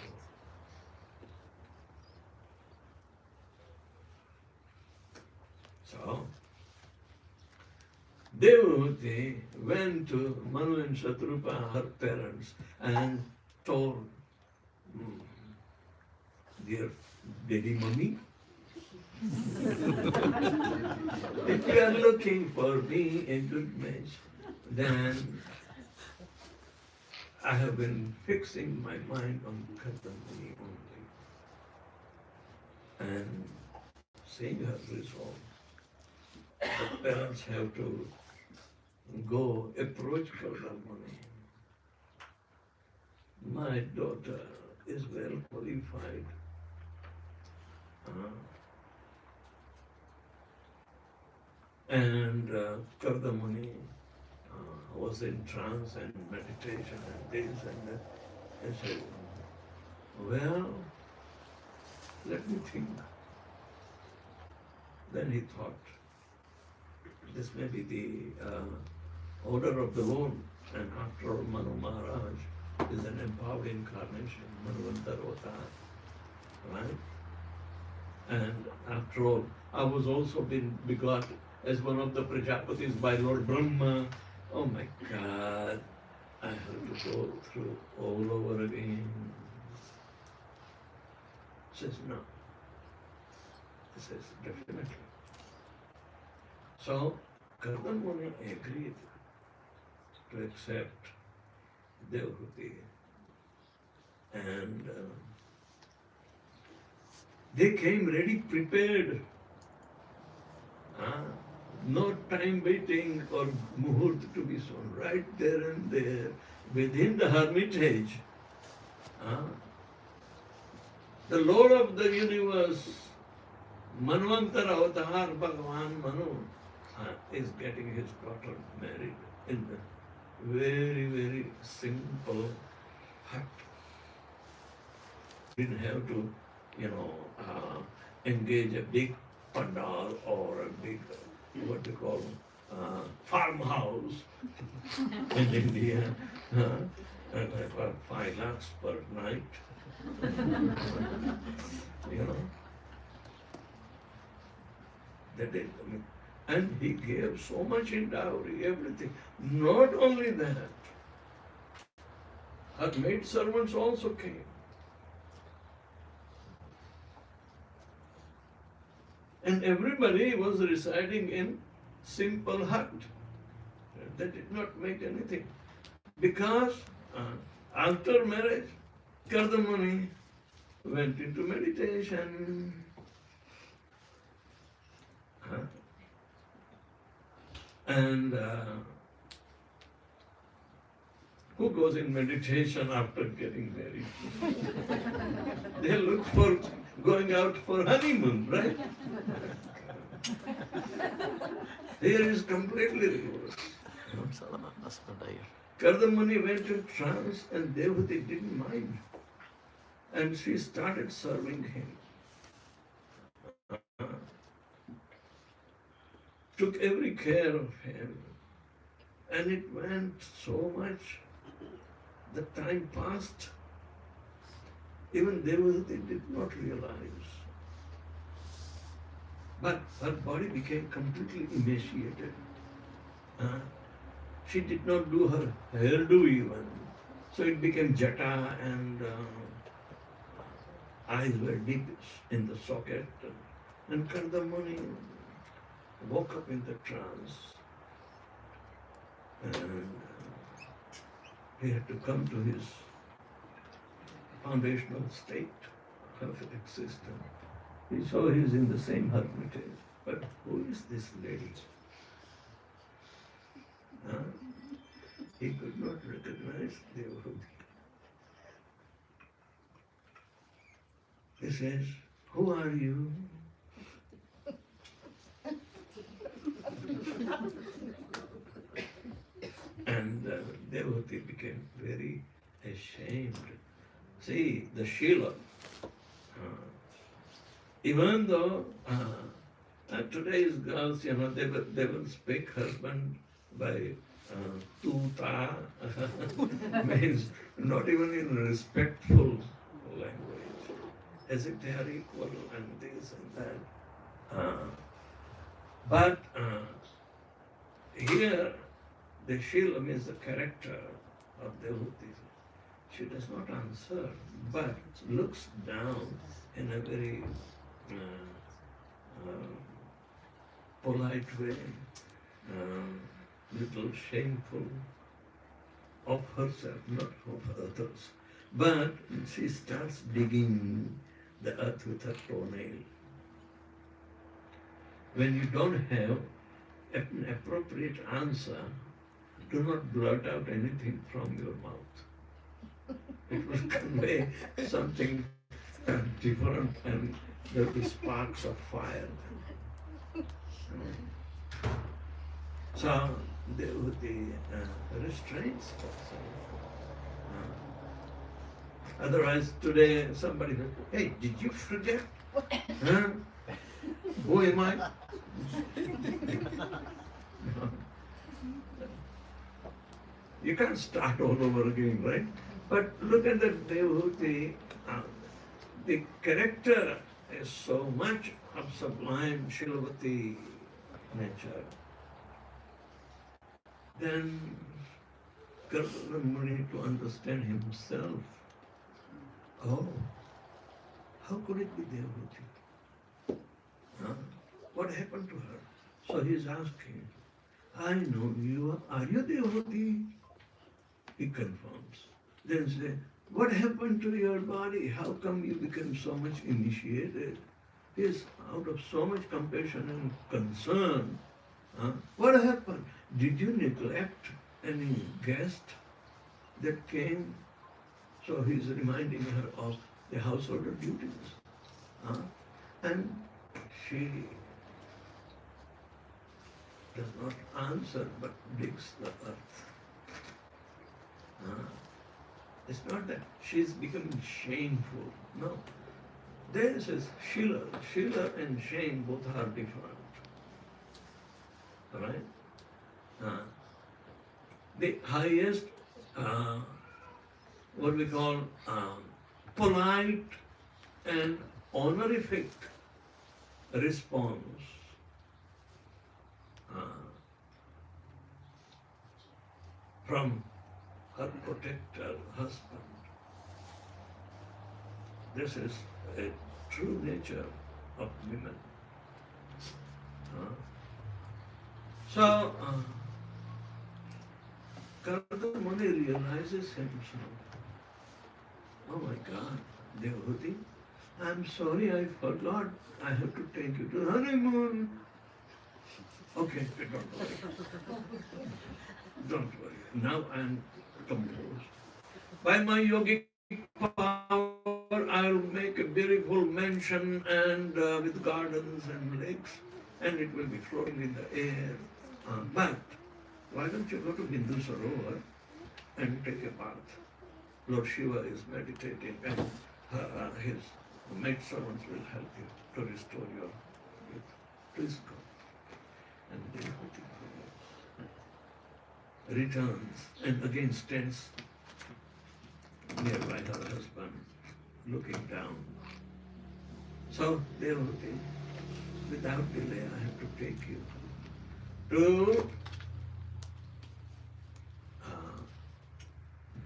to? So, Devahuti went to Manu and Shatrupa, her parents, and told, dear daddy mummy, if you are looking for me a good match, then I have been fixing my mind on Kartamuni only. And seeing her resolve, the parents have to go approach Kartamuni. My daughter is well qualified. And Kardamuni was in trance and meditation and this and that. And said, well, let me think. Then he thought, this may be the order of the Lord. And after all, Manu Maharaj is an empowered incarnation, Manvantar Avatar, right? And after all, I was also been begot as one of the Prajapatis by Lord Brahma. Oh my God, I have to go through all over again. Says no. He says definitely. So Kardamuni agreed to accept Devahuti, and they came ready, prepared. No time waiting or muhurt to be sown. Right there and there, within the hermitage, the Lord of the universe, Manvantar Avatar Bhagavan Manu, is getting his daughter married in a very, very simple hut. Didn't have to, engage a big pandal or a big, what they call, farmhouse in India, about 5 lakhs per night. That is, and he gave so much in dowry, everything. Not only that, her maid servants also came. And everybody was residing in simple hut. That did not make anything. Because after marriage, Kardamuni went into meditation. And who goes in meditation after getting married? They look for going out for honeymoon, right? Here is completely reversed. Kardamuni went in trance and Devahuti didn't mind. And she started serving him. Took every care of him. And it went so much. The time passed. Even Devahuti did not realize. But her body became completely emaciated. She did not do her hairdo even. So it became jata and eyes were deep in the socket. And Kardamuni woke up in the trance and he had to come to his foundational state of existence. He saw he's in the same hermitage. But who is this lady? Huh? He could not recognize Devahuti. He says, "Who are you?" And Devahuti became very ashamed. See, the Sheila, even though today's girls, they will speak husband by tuta, means not even in respectful language, as if they are equal and this and that. But here, the Sheila means the character of Devahuti. She does not answer, but looks down in a very polite way, little shameful of herself, not of others. But she starts digging the earth with her toenail. When you don't have an appropriate answer, do not blurt out anything from your mouth. It will convey something different and there will be sparks of fire. So there would be restraints. Otherwise, today somebody will, "Hey, did you forget? Huh? Who am I?" You can't start all over again, right? But look at the Devahuti. The character is so much of sublime Shilavati nature. Then Karpura Muni, to understand himself, oh, how could it be Devahuti? Huh? What happened to her? So he's asking, "I know you. Are you Devahuti?" He confirms. Then say, "What happened to your body? How come you became so much initiated?" He's out of so much compassion and concern. Huh? What happened? Did you neglect any guest that came? So he's reminding her of the householder duties. Huh? And she does not answer but digs the earth. It's not that she's becoming shameful. No. This is Sheila. Sheila and shame both are different. Right? The highest, what we call polite and honorific response from her protector, husband. This is a true nature of women. So, Karpura Muni realizes himself. Oh my God, Devahuti, I'm sorry, I forgot. I have to take you to the honeymoon. Okay, don't worry. Don't worry. Now I am composed. By my yogic power, I'll make a beautiful mansion and with gardens and lakes, and it will be floating in the air. But why don't you go to Bindu Sarovar and take a bath? Lord Shiva is meditating, and his maidservants will help you to restore your youth. Please go. And Devahuti returns and again stands nearby her husband, looking down. So Devahuti, without delay, I have to take you to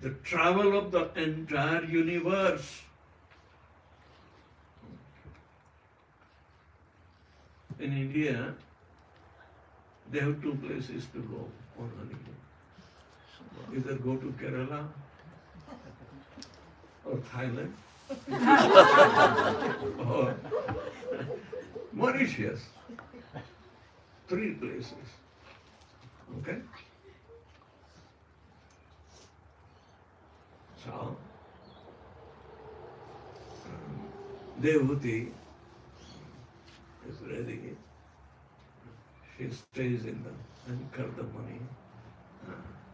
the travel of the entire universe. In India, They have two places to go on honeymoon. Either go to Kerala or Thailand or Mauritius. 3 places. Okay? So, Devuti is ready. She stays in the Kardamani.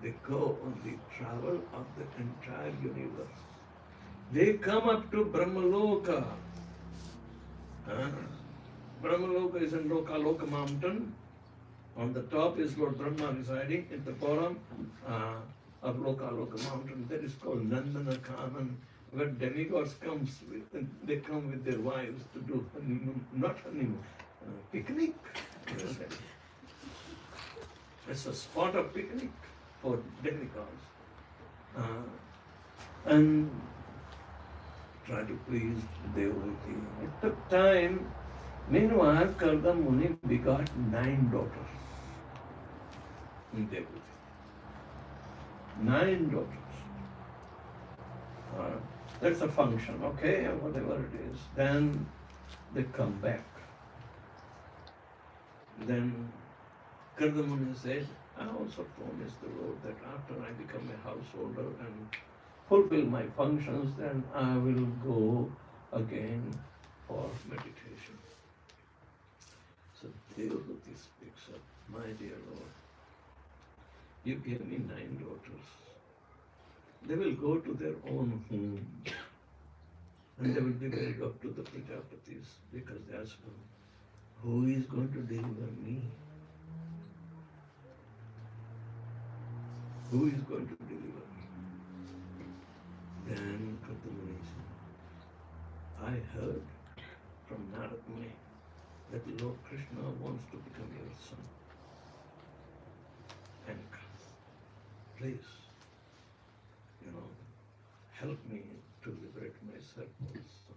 They go on the travel of the entire universe. They come up to Brahmaloka. Brahmaloka is in Lokaloka mountain. On the top is Lord Brahma residing. In the bottom of Lokaloka mountain, that is called Nandana-kanan, where demigods comes with, they come with their wives to do honeymoon, not honeymoon, picnic. It's a spot of picnic for demigods. And try to please Devavati. It took time. Meanwhile, Karda Muni begot 9 daughters in Devavati. 9 daughters. That's a function, okay, whatever it is. Then they come back. Then Kardamuni said, I also promised the Lord that after I become a householder and fulfill my functions, then I will go again for meditation. So Devavati speaks up, my dear Lord, you gave me 9 daughters. They will go to their own home and they will be married up to the Prajapatis because they ask them, who is going to deliver me? Who is going to deliver me? Then Kardamuni said, I heard from Narad Muni that Lord Krishna wants to become your son. And please, help me to liberate myself also.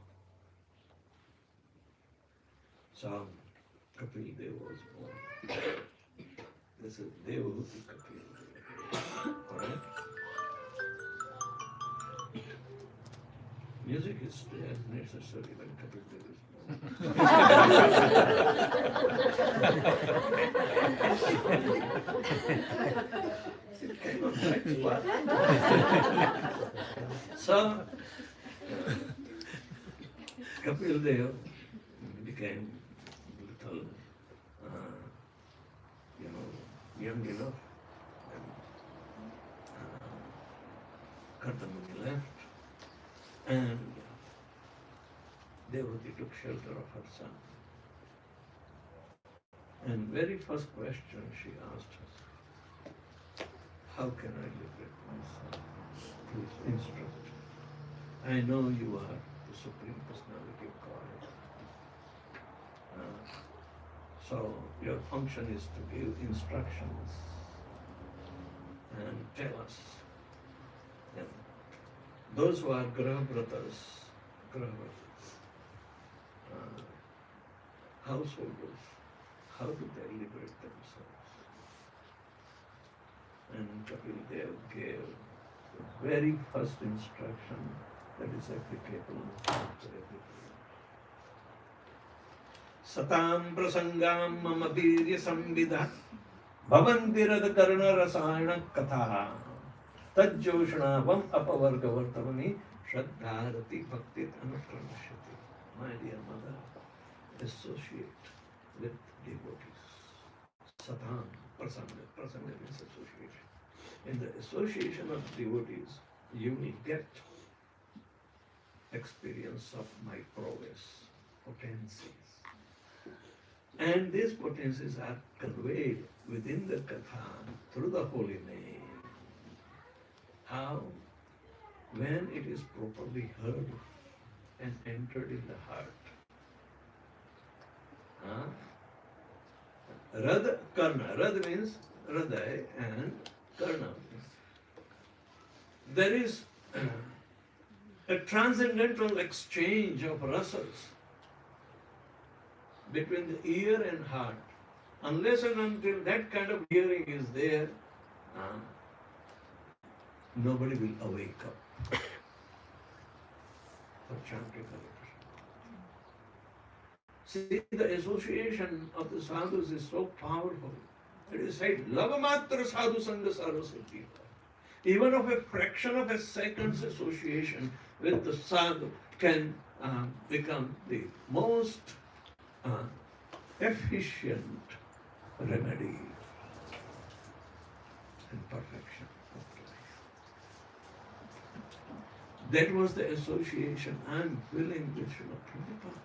So, Kapil Dev was born. This is Devavati Kapil Dev. Alright? Music is as necessary when Kapil Dev is born. It came on right spot. So, Kapil Dev became little, young enough, and Kardamuni left, and Devavati took shelter of her son. And very first question she asked us, how can I liberate myself? Please instruct. I know you are the Supreme Personality of Godhead. So your function is to give instructions and tell us. And those who are Grahabratas, householders, how do they liberate themselves? And Kapil Dev gave the very first instruction that is applicable to everybody. Satam prasangam mama virya samvidha bhavantirad karna rasayana katha tajjoshnavam apavarga vartavani shraddharati bhakti anupranashyati. My dear mother, associate with devotees. Satam, prasanga means association. In the association of devotees, you will get experience of my prowess, potencies. And these potencies are conveyed within the katha through the holy name. How? When it is properly heard and entered in the heart. Rad karna. Rad means hriday and karna. There is a transcendental exchange of rasas between the ear and heart. Unless and until that kind of hearing is there, nobody will awake up for chanting Hare Krishna. See, the association of the sadhus is so powerful. It is said, Lavamatra sadhu sangha saraswati. Even of a fraction of a second's association with the sadhu can become the most efficient remedy and perfection of life. That was the association I am feeling with Srila Prabhupada.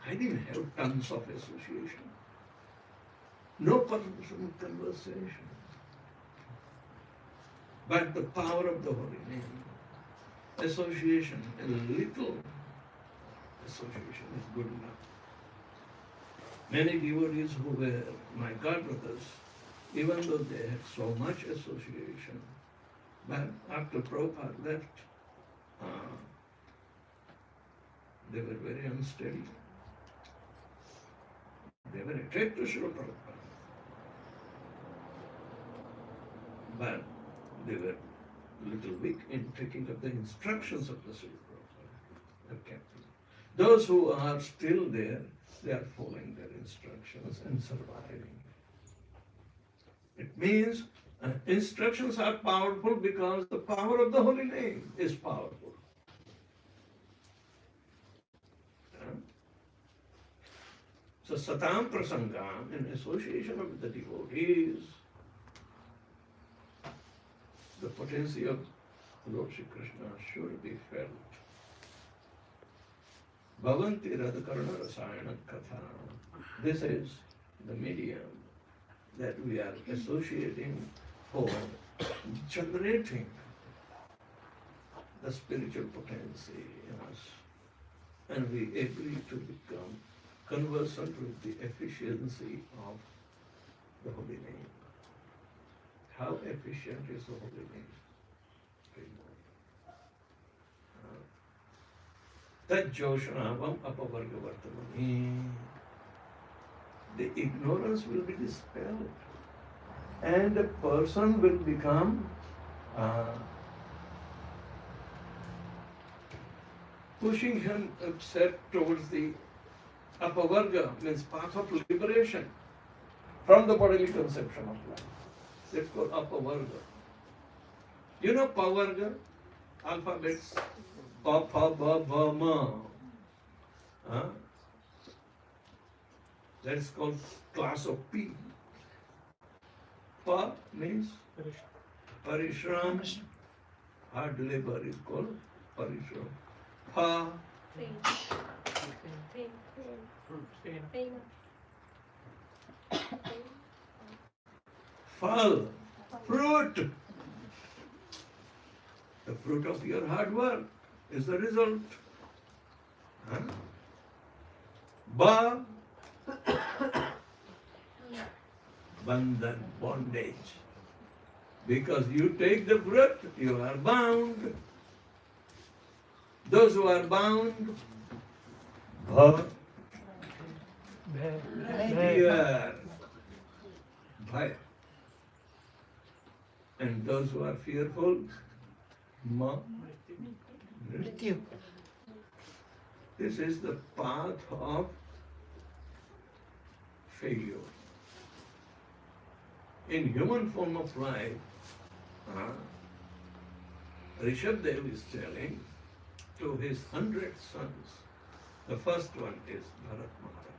I didn't have tons of association. No personal conversation. But the power of the holy name, association, a little association is good enough. Many devotees who were my godbrothers, even though they had so much association, but after Prabhupada left, they were very unsteady. They were attracted to Srila Prabhupada, but they were a little weak in taking up the instructions of the Srila Prabhupada. They kept them. Those who are still there, they are following their instructions and surviving. It means instructions are powerful because the power of the holy name is powerful. So satam prasangam, in association with the devotees, the potency of Lord Shri Krishna should be felt. Bhavanti radhakarana rasayana katha. This is the medium that we are associating for generating the spiritual potency in us. And we agree to become conversant with the efficiency of the holy name. How efficient is the holy name? Tajjoshanavam apavarga vartamani. The ignorance will be dispelled and a person will become pushing himself towards the apavarga, means path of liberation from the bodily conception of life. That's called apavarga. You know pavarga? Alphabets. Pa, pa, ba, ba, ma. That's called class of P. Pa means parishram. Hard labor is called parishram. Pa. Phal. Fruit. The fruit of your hard work is the result. Ba. Bandhan, bondage. Because you take the fruit, you are bound. Those who are bound, fear, bhaya. And those who are fearful, mrityu. This is the path of failure. In human form of life, Rishabdev is telling to his 100 sons, the first one is Bharatmata,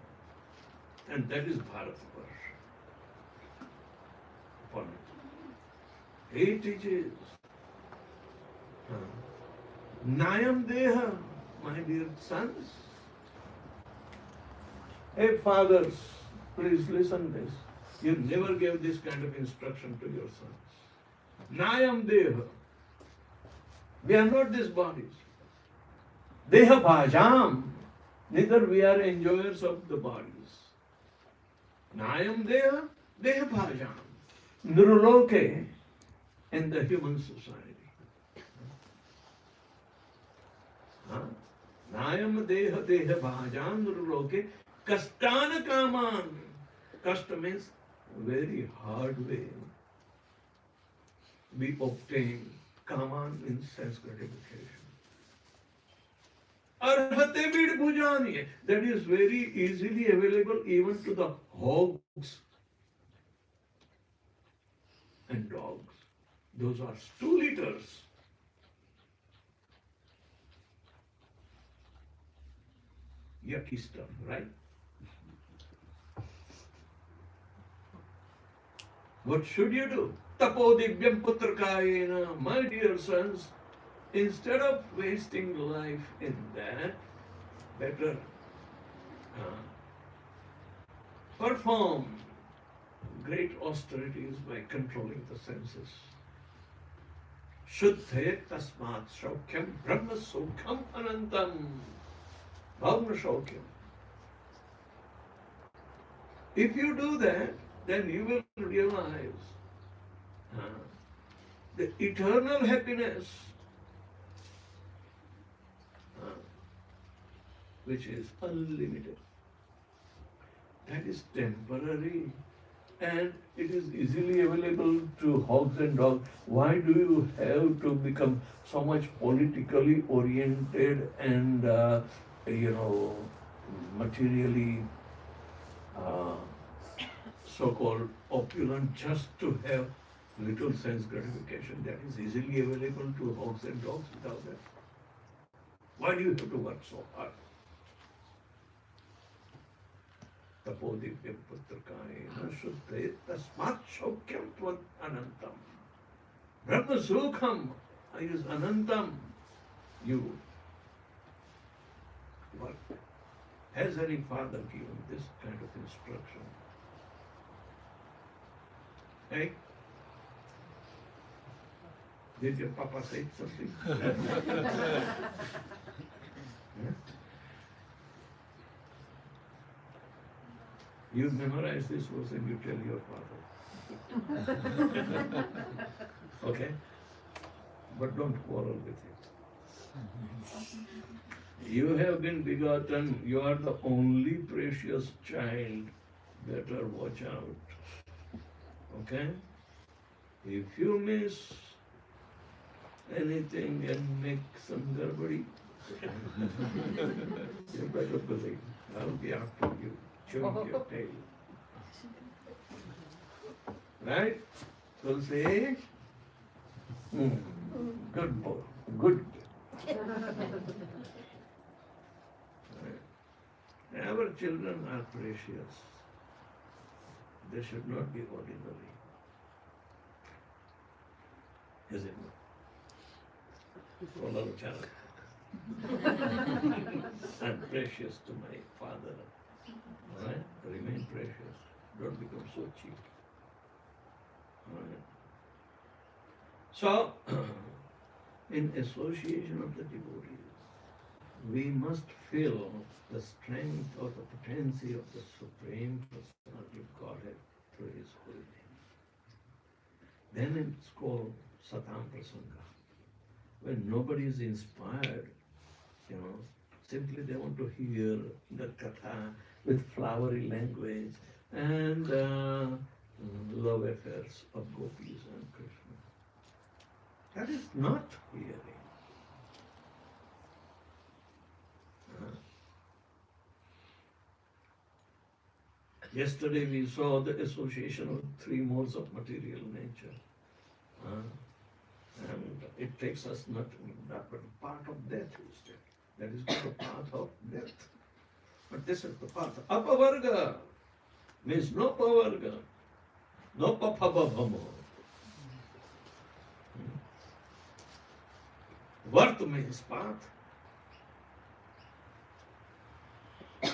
and that is Bharatvarsha. He teaches Nayam Deha, my dear sons. Hey fathers, please listen this. You never gave this kind of instruction to your sons. Nayam Deha. We are not these bodies. Deha bhajam. Neither we are enjoyers of the bodies. Nayam Deha, Deha bhajam. Nirloke, in the human society. Nayam Deha, Deha bhajam, Nirloke, Kastana kaman. Kasta means very hard way. We obtain kaman means sense gratification. Arhate vid bhujani. That is very easily available even to the hogs and dogs. Those are stool eaters. Yucky stuff, right? What should you do? Tapodivyam putrakayena, my dear sons, instead of wasting life in that, better perform great austerities by controlling the senses. Shuddhe tasmat shaukyam brahma sukham anantam. Bhavna shaukyam. If you do that, then you will realize the eternal happiness which is unlimited. That is temporary and it is easily available to hogs and dogs. Why do you have to become so much politically oriented and materially so-called opulent just to have little sense gratification that is easily available to hogs and dogs without that? Why do you have to work so hard? Tapodivyam putrakayena shuddhe tasmat shaukyam tvat anantam. Brahma sukham is anantam. You work. Has any father given this kind of instruction? Hey? Did your papa say something? Yeah? You memorize this verse and you tell your father. Okay? But don't quarrel with it. You have been begotten, you are the only precious child. Better watch out. Okay? If you miss anything and make some garbadi, you better believe I'll be after you, chewing your tail. Right? So say, good boy, good kid. Our children are precious. They should not be ordinary. Is it not? Follow child. I'm precious to my father. Alright? Remain precious. Don't become so cheap. Alright? So, in association of the devotees, we must feel the strength or the potency of the Supreme Personality of Godhead through His holy name. Then it's called Satam Prasanga. When nobody is inspired, simply they want to hear the katha with flowery language and love affairs of gopis and Krishna. That is not hearing. Yesterday we saw the association of three modes of material nature. And it takes us not, but part of death is that. That is the path of death. But this is the path. Apavarga means no pavarga, no papabhavamo. Vart means path. So,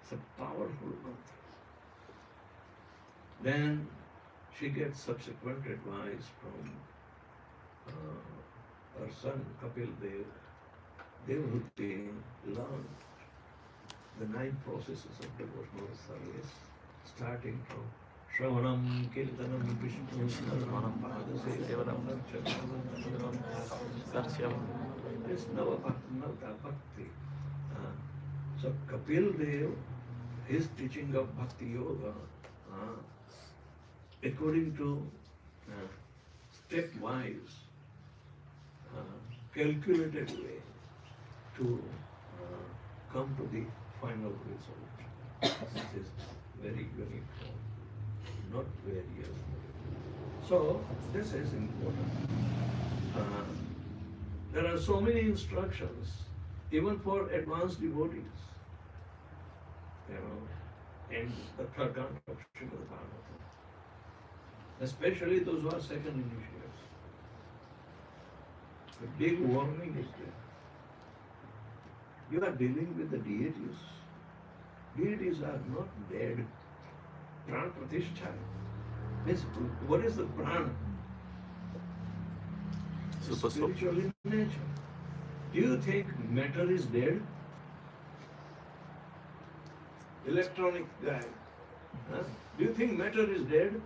it's a powerful mantra. Then she gets subsequent advice from her son Kapil Dev. Devhuti learned the 9 processes of devotional service, starting from Shravanam, Kirtanam, Vishnu, Smaranam, Padasevanam, Archanam, Darsyanam. This Navata Bhakti. So Kapil Dev, his teaching of Bhakti Yoga, according to stepwise, calculated way to come to the final result. This is very uniform, not various. So this is important. There are so many instructions, even for advanced devotees, in the third canto of Srimad Bhagavatam, especially those who are second initiates. The big warning is there. You are dealing with the deities. Deities are not dead. Pran pratishtha. Means, what is the prana? Super soul. Spiritual in nature. Do you think matter is dead? Electronic guy. Huh? Do you think matter is dead?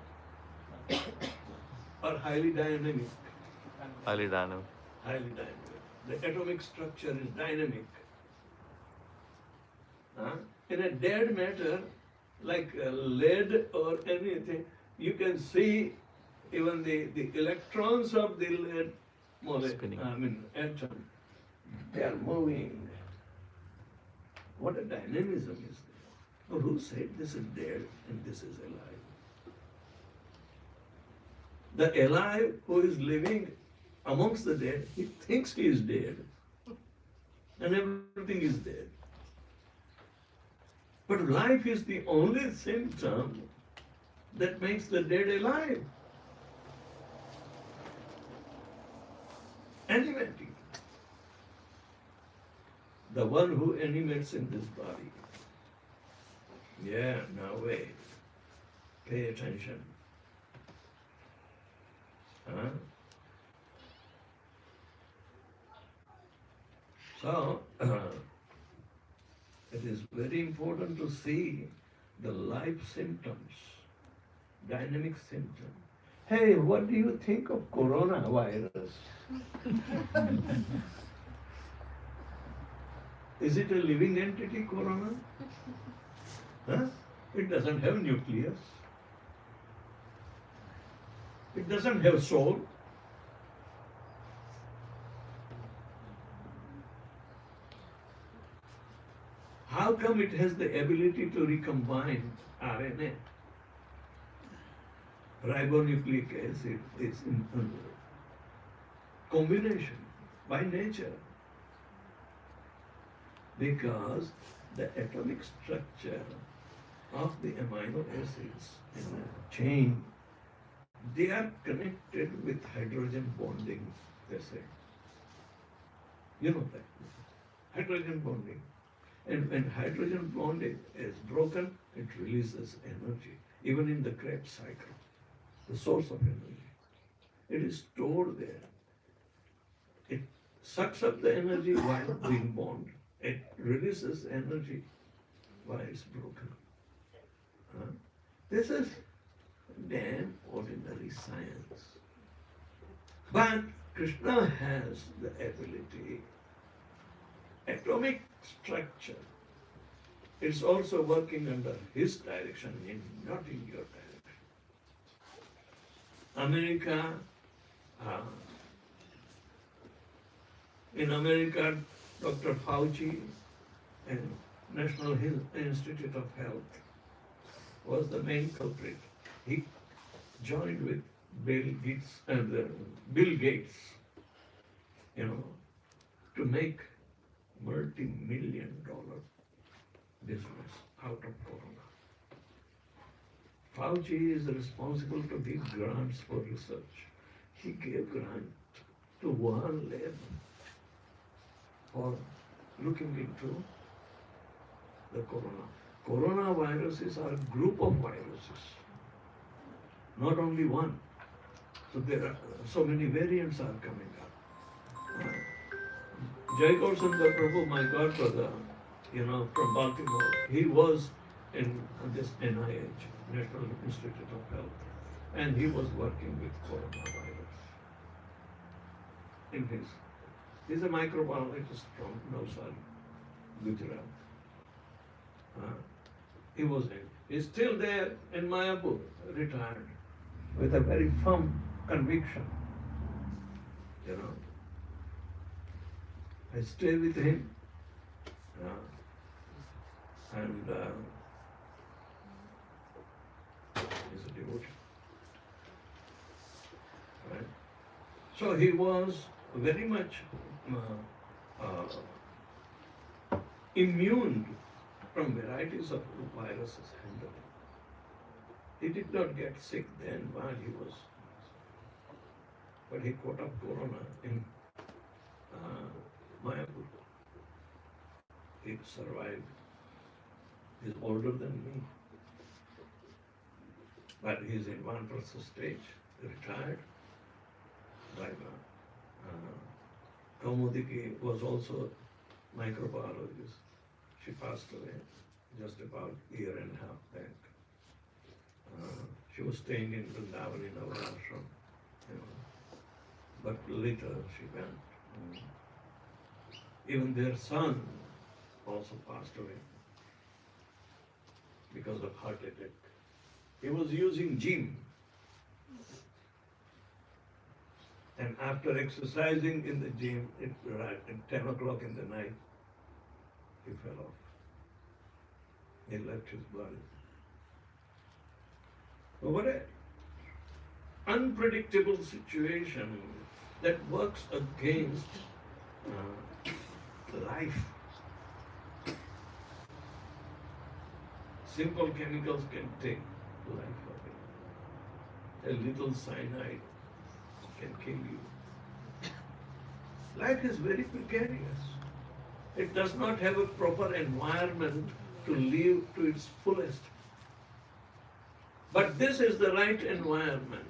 Or highly dynamic? Ali Dano. Highly dynamic. The atomic structure is dynamic. In a dead matter, like lead or anything, you can see even the electrons of the lead Spinning. atom, they are moving. What a dynamism is there. Oh, who said this is dead and this is alive? The alive who is living amongst the dead, he thinks he is dead. And everything is dead. But life is the only symptom that makes the dead alive. Animating. The one who animates in this body. Yeah, now wait. Pay attention. So, it is very important to see the life symptoms, dynamic symptoms. Hey, what do you think of coronavirus? Is it a living entity, corona? Huh? It doesn't have nucleus. It doesn't have soul. How come it has the ability to recombine RNA? Ribonucleic acid is in combination by nature. Because the atomic structure of the amino acids in a chain, they are connected with hydrogen bonding, they say. You know that. Hydrogen bonding. And when hydrogen bonding is broken, it releases energy, even in the Krebs cycle, the source of energy. It is stored there. It sucks up the energy while being bound. It releases energy while it's broken. This is damn ordinary science. But Krishna has the ability, atomic structure is also working under his direction, not in your direction. In America, Dr. Fauci and National Institute of Health was the main culprit. He joined with Bill Gates, to make multi-million-dollar business out of corona. Fauci is responsible to give grants for research. He gave grant to one lab for looking into the corona. Coronaviruses are a group of viruses, not only one. So there are so many variants are coming up. Jai Gaur Sundar Prabhu, my godbrother, from Baltimore, he was in this NIH, National Institute of Health, and he was working with coronavirus. He's a microbiologist from Navsari, Gujarat. He was in. He's still there in Mayapur, retired, with a very firm conviction. You know, I stay with him, and he's a devotee. Right? So he was very much immune from varieties of viruses handled. He did not get sick then while he was, but he caught up corona in Mayapur. He survived. He's older than me, but he's in 1% stage, retired. Right now. Kaumudiki was also microbiologist. She passed away just about a year and a half back. She was staying in Vrindavan in our ashram, you know. But later she went. Even their son also passed away because of heart attack. He was using gym. And after exercising in the gym, at 10 o'clock in the night, he fell off. He left his body. So what an unpredictable situation that works against life. Simple chemicals can take life away. A little cyanide can kill you. Life is very precarious. It does not have a proper environment to live to its fullest. But this is the right environment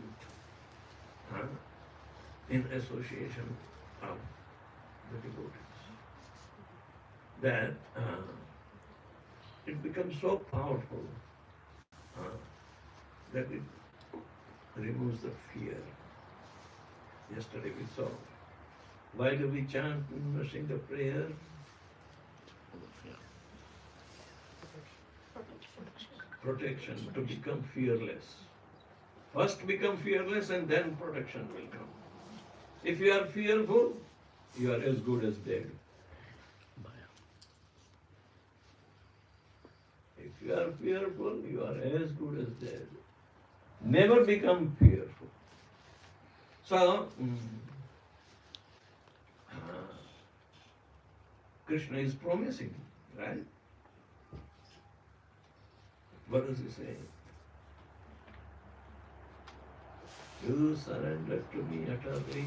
in association of the devotees. That it becomes so powerful that it removes the fear. Yesterday we saw. Why do we chant and sing the prayer? Protection, to become fearless. First become fearless and then protection will come. If you are fearful, you are as good as dead. If you are fearful, you are as good as dead. Never become fearful. So, Krishna is promising, right? What does he say? You surrender to me utterly.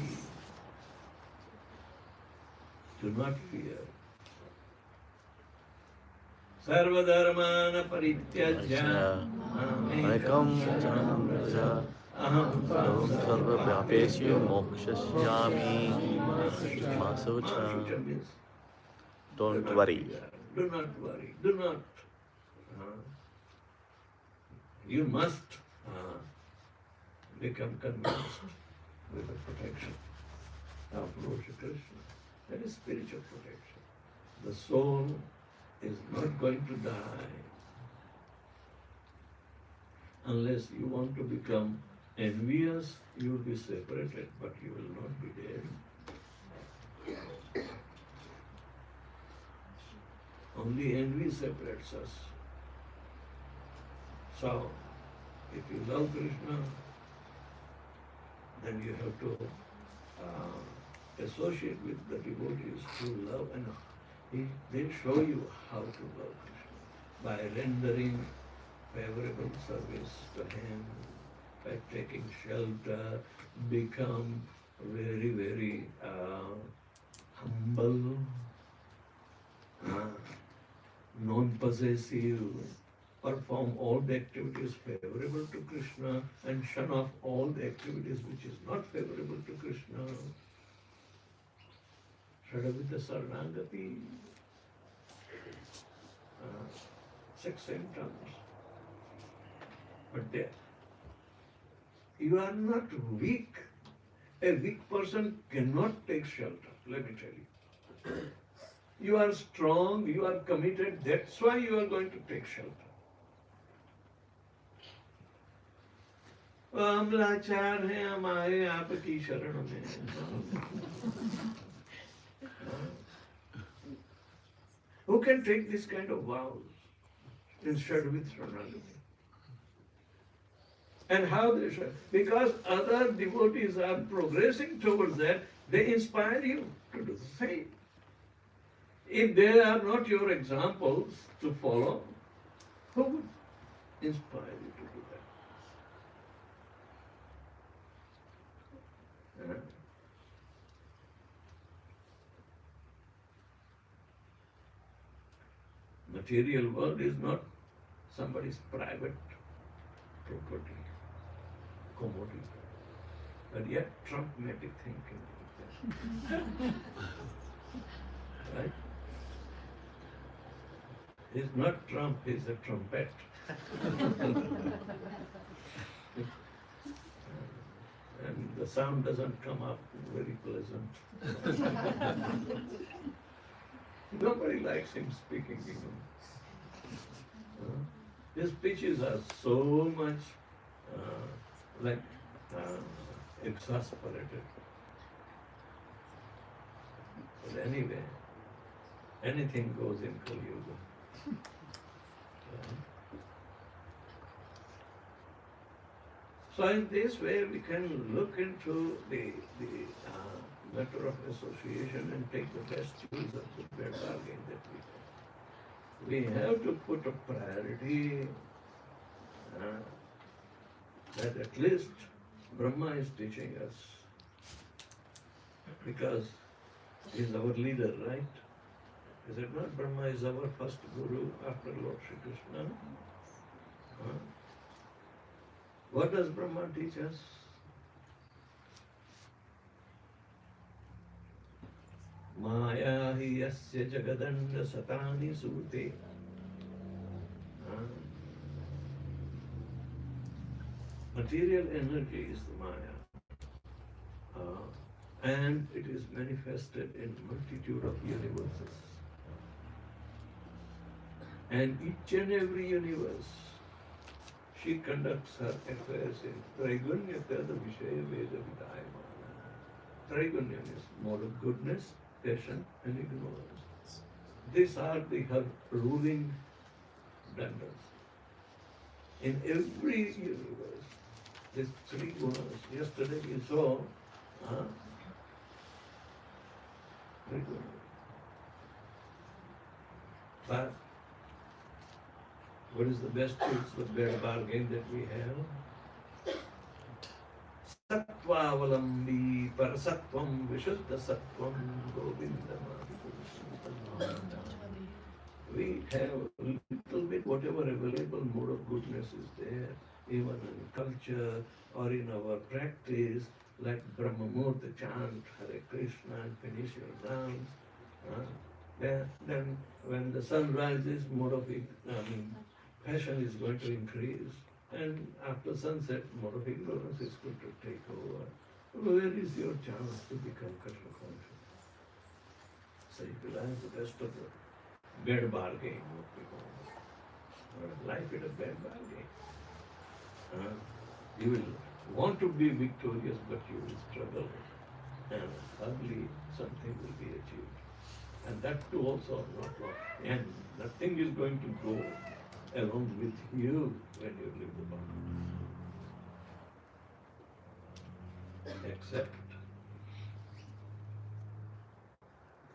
Do not fear. Sarvadharmana parityajya Ekam Chanamraja Aham Sarvapyapesyu Mokshashyami Masucha. Don't worry. Do not worry. Do not. You must become convinced with the protection of Lord Shri Krishna. That is spiritual protection. The soul is not going to die unless you want to become envious. You will be separated, but you will not be dead. Only envy separates us. So, if you love Krishna, then you have to associate with the devotees who love, and they show you how to love Krishna by rendering favorable service to him, by taking shelter, become very, very humble, non-possessive, perform all the activities favorable to Krishna and shun off all the activities which is not favorable to Krishna. Shadavita Saranagati. 6 symptoms. But there, you are not weak. A weak person cannot take shelter, let me tell you. You are strong, you are committed, that's why you are going to take shelter. हम लाचार हैं, हम आए आपकी शरण में. Who can take this kind of vows instead with Sharanagati? And how they should? Because other devotees are progressing towards that, they inspire you to do the same. If they are not your examples to follow, who would inspire you to do that? Material world is not somebody's private property, commodity, but yet Trump-matic thinking. Right? He's not Trump, he's a trumpet. And the sound doesn't come up very pleasant. Nobody likes him speaking, his speeches are so much exasperated. But anyway, anything goes in Kali Yuga. So in this way we can look into the matter of association and take the best use of the bed bargain that we have. We have to put a priority that at least Brahma is teaching us, because he is our leader, right? Is it not? Brahma is our first guru after Lord Shri Krishna. What does Brahma teach us? Maya hi yasya jagadanda satani sute. Material energy is the Maya. And it is manifested in multitude of universes. And each and every universe, she conducts her affairs in Traigunyata, the Vishaya Veda Vidayamana. Traigunya is mode of goodness, passion, and ignorance. These are her ruling blunders. In every universe, these three gunas. Yesterday we saw three gunas. But what is the best use, the better bargain that we have? Sattva-avalambi parasatvam vishuddha sattvam govindamadi. We have a little bit, whatever available mode of goodness is there, even in culture or in our practice, like Brahma Murti chant, Hare Krishna, and finish your rounds. Then when the sun rises, mode of passion is going to increase, and after sunset, more of ignorance is going to take over. Where is your chance to become Krishna conscious? So you will have the best of the bad bargain, what we call it. Life is a bad bargain. You will want to be victorious, but you will struggle, and hardly something will be achieved. And that too also not long. And nothing is going to go along with you when you leave the body. Except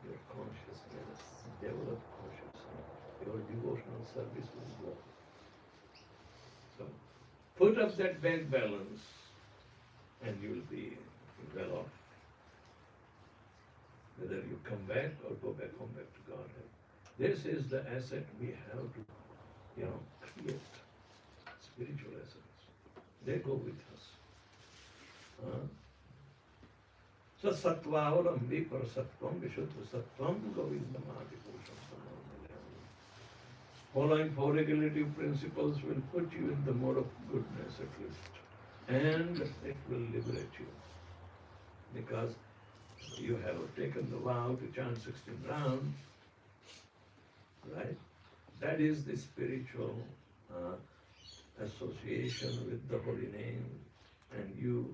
your consciousness, develop consciousness, your devotional service will go. So put up that bank balance and you will be well off. Whether you come back or go back home, back to Godhead. This is the asset we have to create spiritual essence. They go with us. So sattva avalambi parasattvam vishuddha sattvam govindamadi purusham. Following four regulative principles will put you in the mode of goodness at least. And it will liberate you. Because you have taken the vow to chant 16 rounds, right? That is the spiritual association with the holy name, and you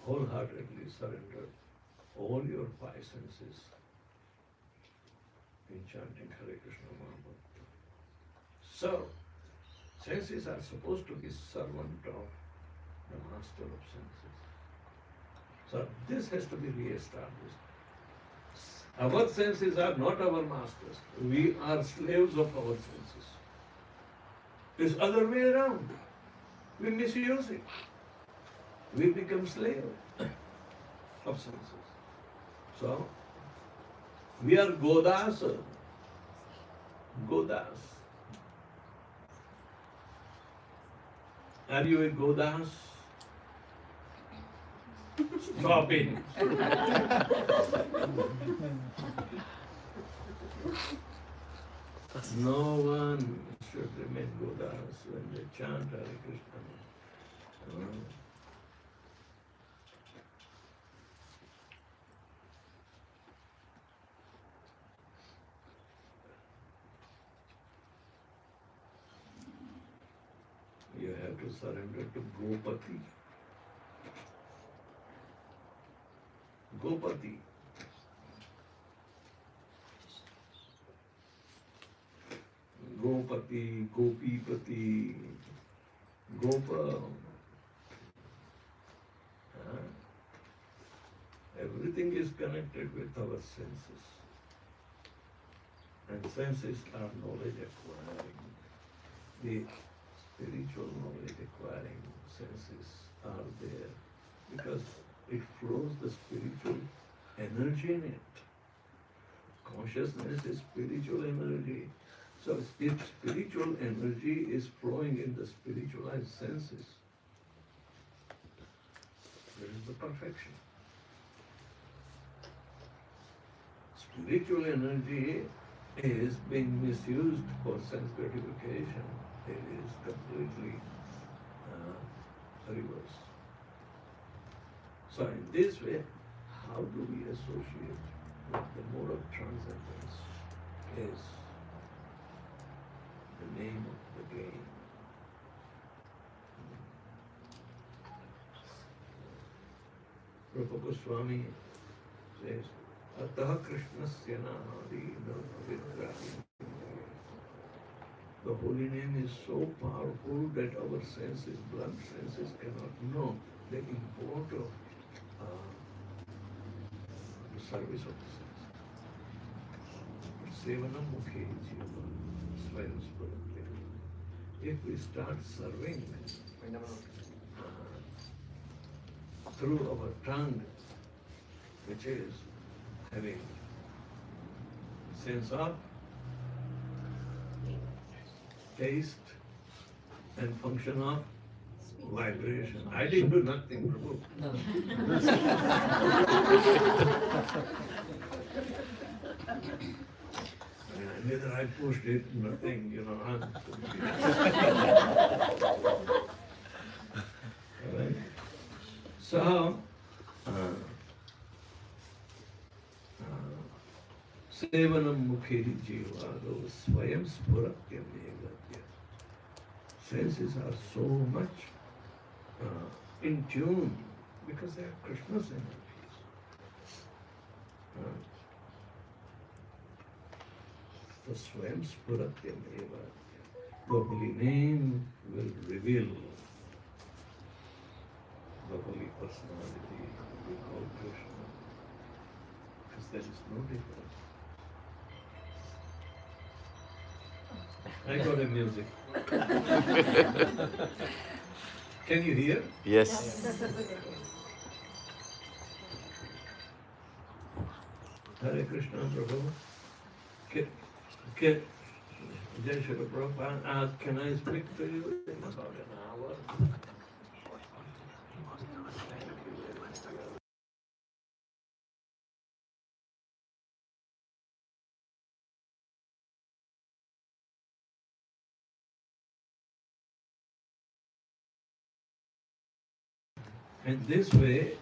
wholeheartedly surrender all your five senses in chanting Hare Krishna Mahamantra. So, senses are supposed to be servant of the master of senses. So this has to be re-established. Our senses are not our masters. We are slaves of our senses. It's other way around. We misuse it. We become slave of senses. So, we are Godas. Godas. Are you a Godas? Stop it. No one should remain Godas when they chant Hare Krishna. You have to surrender to Gopati. Gopati. Gopati, Gopipati, Gopa. Everything is connected with our senses. And senses are knowledge acquiring. The spiritual knowledge acquiring senses are there because it flows the spiritual energy in it. Consciousness is spiritual energy. So if spiritual energy is flowing in the spiritualized senses, there is the perfection. Spiritual energy is being misused for sense gratification. It is completely reversed. So in this way, how do we associate with the mode of transcendence is the name of the game. Rupa Goswami says, Ataha Krishnasya Nahadi Vigrahi. The holy name is so powerful that our senses, blood senses cannot know the import of the service of the sense. Sevana Mukhe Jiva Swayam Spurati. If we start serving through our tongue, which is having sense of taste and function of vibration. I didn't do nothing, Prabhu. Neither I pushed it, nothing, Right? So, Sevanam Mukheri Jivado Swayam Spuratyam Evatya. Senses are so much in tune because they are Krishna's energies. The Swayam Spuratyam Evatya. The holy name will reveal the holy personality we call Krishna. Because there is no difference. I got a music. Can you hear? Yes. Hare Krishna, Prabhu. Jai Shri Prabhupada, can I speak to you in about an hour? And this way,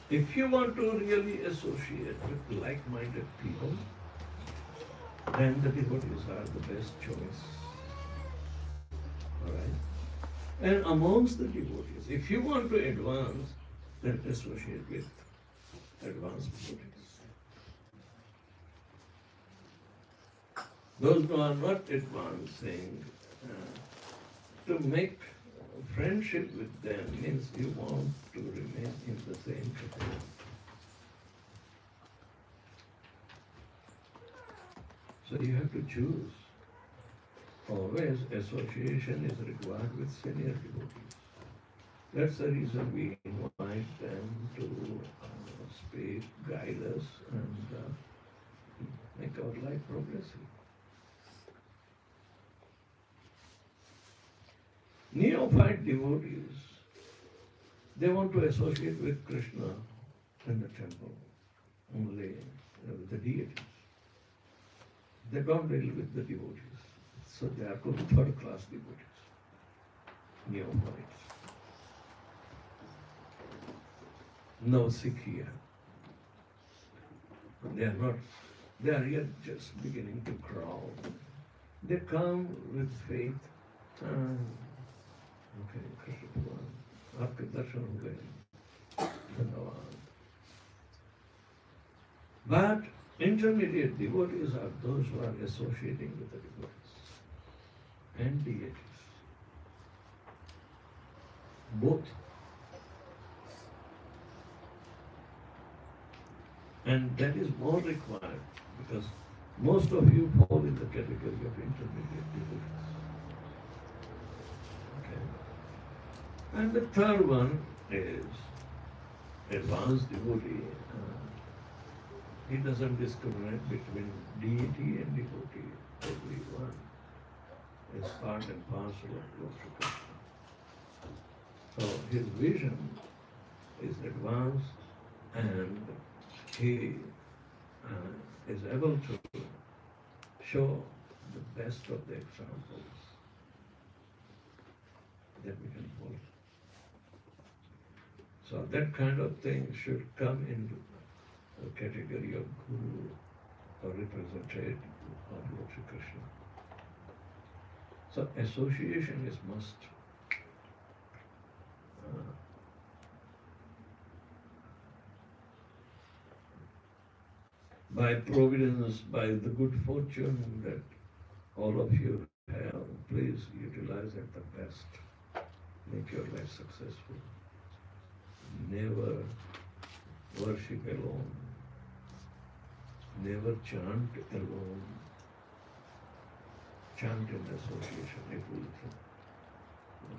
if you want to really associate with like-minded people, then the devotees are the best choice. Alright? And amongst the devotees, if you want to advance, then associate with advanced devotees. Those who are not advancing, to make friendship with them means you want to remain in the same category. So you have to choose. Always association is required with senior devotees. That's the reason we invite them to speak, guide us, and make our life progressive. Neophyte devotees, they want to associate with Krishna in the temple, only with the deities. They don't deal with the devotees. So they are called third class devotees, neophytes. No Sikhiya. They are yet just beginning to crawl. They come with faith. Okay, Krishna Bhagavan, आपके दर्शन हो गए, धन्यवाद. But intermediate devotees are those who are associating with the devotees and deities. Both. And that is more required because most of you fall in the category of intermediate devotees. Okay. And the third one is advanced devotee. He doesn't discriminate between deity and devotee. Everyone is part and parcel of Lord Krishna. So his vision is advanced and he is able to show the best of the examples that we can follow. So that kind of thing should come into the category of Guru or representative of Lord Shri Krishna. So association is must. By providence, by the good fortune that all of you have, please utilize it the best. Make your life successful. Never worship alone. Never chant alone. Chant in association. It will have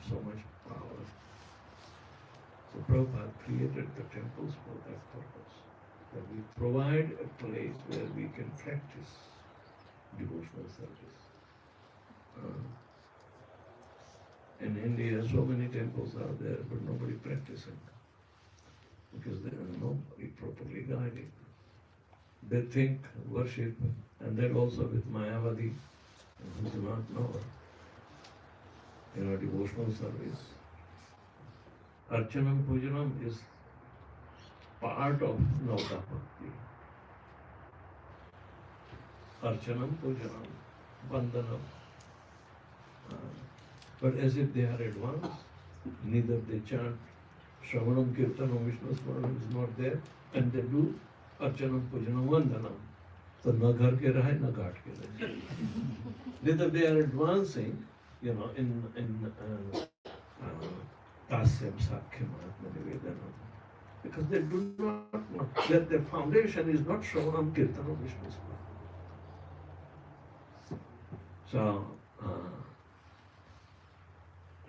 so much power. So Prabhupada created the temples for that purpose. That we provide a place where we can practice devotional service. In India, so many temples are there, but nobody practicing because there are nobody properly guiding. They think worship, and that also with Mayavadi, who do not know, devotional service. Archanam Pujanam is part of Navata Bhakti. Archanam Pujanam, Vandanam. But as if they are advanced, neither they chant Shravanam, Kirtanam, Vishnu Smaranam is not there, and they do Archanam, Pujanam, Vandanam. So na ghar ke rahe, na ghat ke rahe. Neither they are advancing, in Tasyam, Sakhyam, Atma Nivedanam. Because they do not know that their foundation is not Shravanam, Kirtanam, Vishnu Smaranam. So,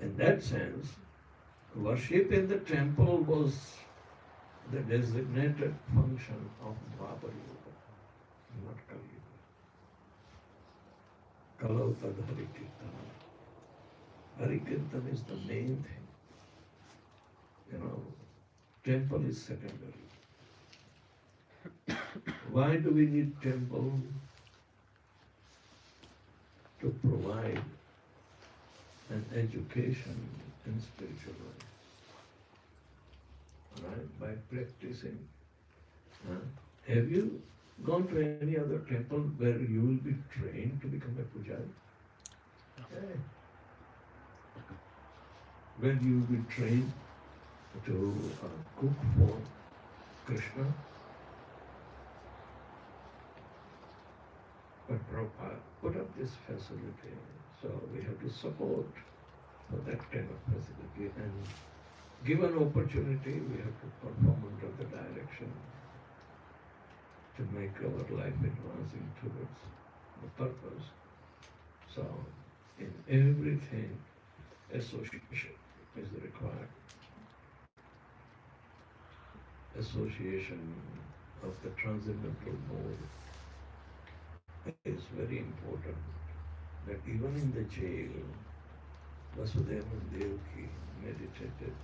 in that sense, worship in the temple was the designated function of Dwapar Yuga, not Kali Yuga. Kalau tad Hari Kirtan. Hari Kirtan is the main thing. Temple is secondary. Why do we need temple? To provide an education in spiritual life. Right? By practicing. Have you gone to any other temple where you will be trained to become a pujari? Yeah. Where you will be trained to cook for Krishna. But Prabhupada put up this facility, so we have to support for that kind of facility, and given opportunity, we have to perform under the direction to make our life advancing towards the purpose. So, in everything, association is required. Association of the transcendental mode is very important. That even in the jail, Vasudeva and Devaki meditated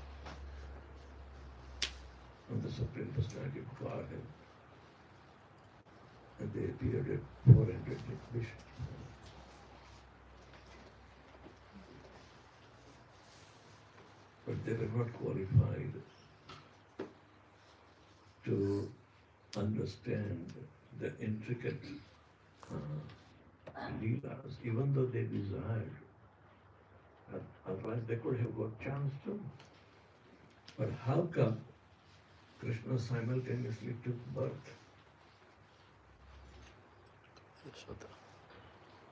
on the Supreme Personality of Godhead, and they appeared at 400 bishops. But they were not qualified to understand the intricate leelas, even though they desired. Otherwise they could have got chance too. But how come Krishna simultaneously took birth Yashoda.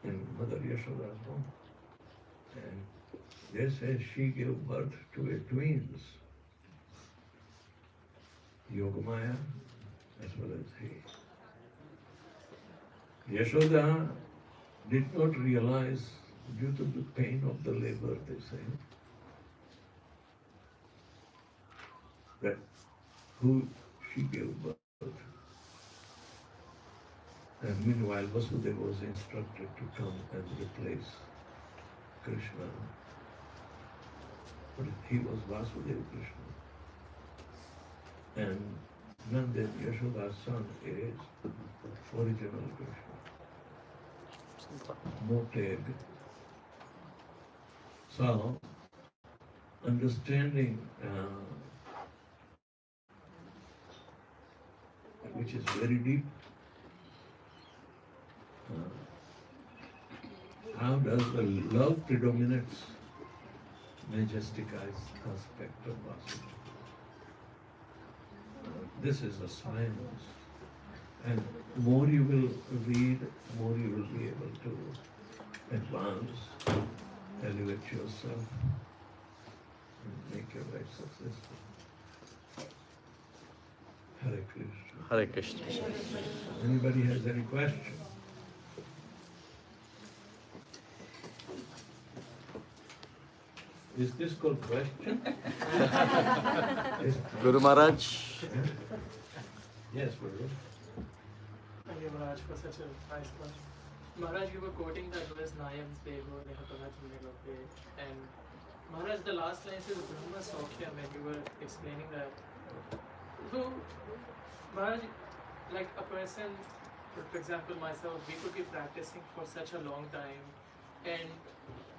in Mother Yashoda's womb? And they say she gave birth to a twins, Yogamaya as well as he. Yashoda did not realize, due to the pain of the labor, they say, that who she gave birth. And meanwhile, Vasudeva was instructed to come and replace Krishna. But he was Vasudeva Krishna. And Nanda, Yashoda's son, is original Krishna. No tag. So, understanding which is very deep. How does the love predominates majestic aspect of Vasudeva? This is a science, and more you will read, more you will be able to advance, elevate yourself, and make your life successful. Hare Krishna. Hare Krishna. Anybody has any question? Is this called question? Yes. Guru Maharaj. Yes, Guru. Thank you, Maharaj, for such a nice class. Maharaj, you were quoting that verse Nayam Devo Nehapanachimnelope, and Maharaj, the last line says Brahma Sokhyam, and you were explaining that. So, Maharaj, like a person, for example myself, we could be practicing for such a long time, and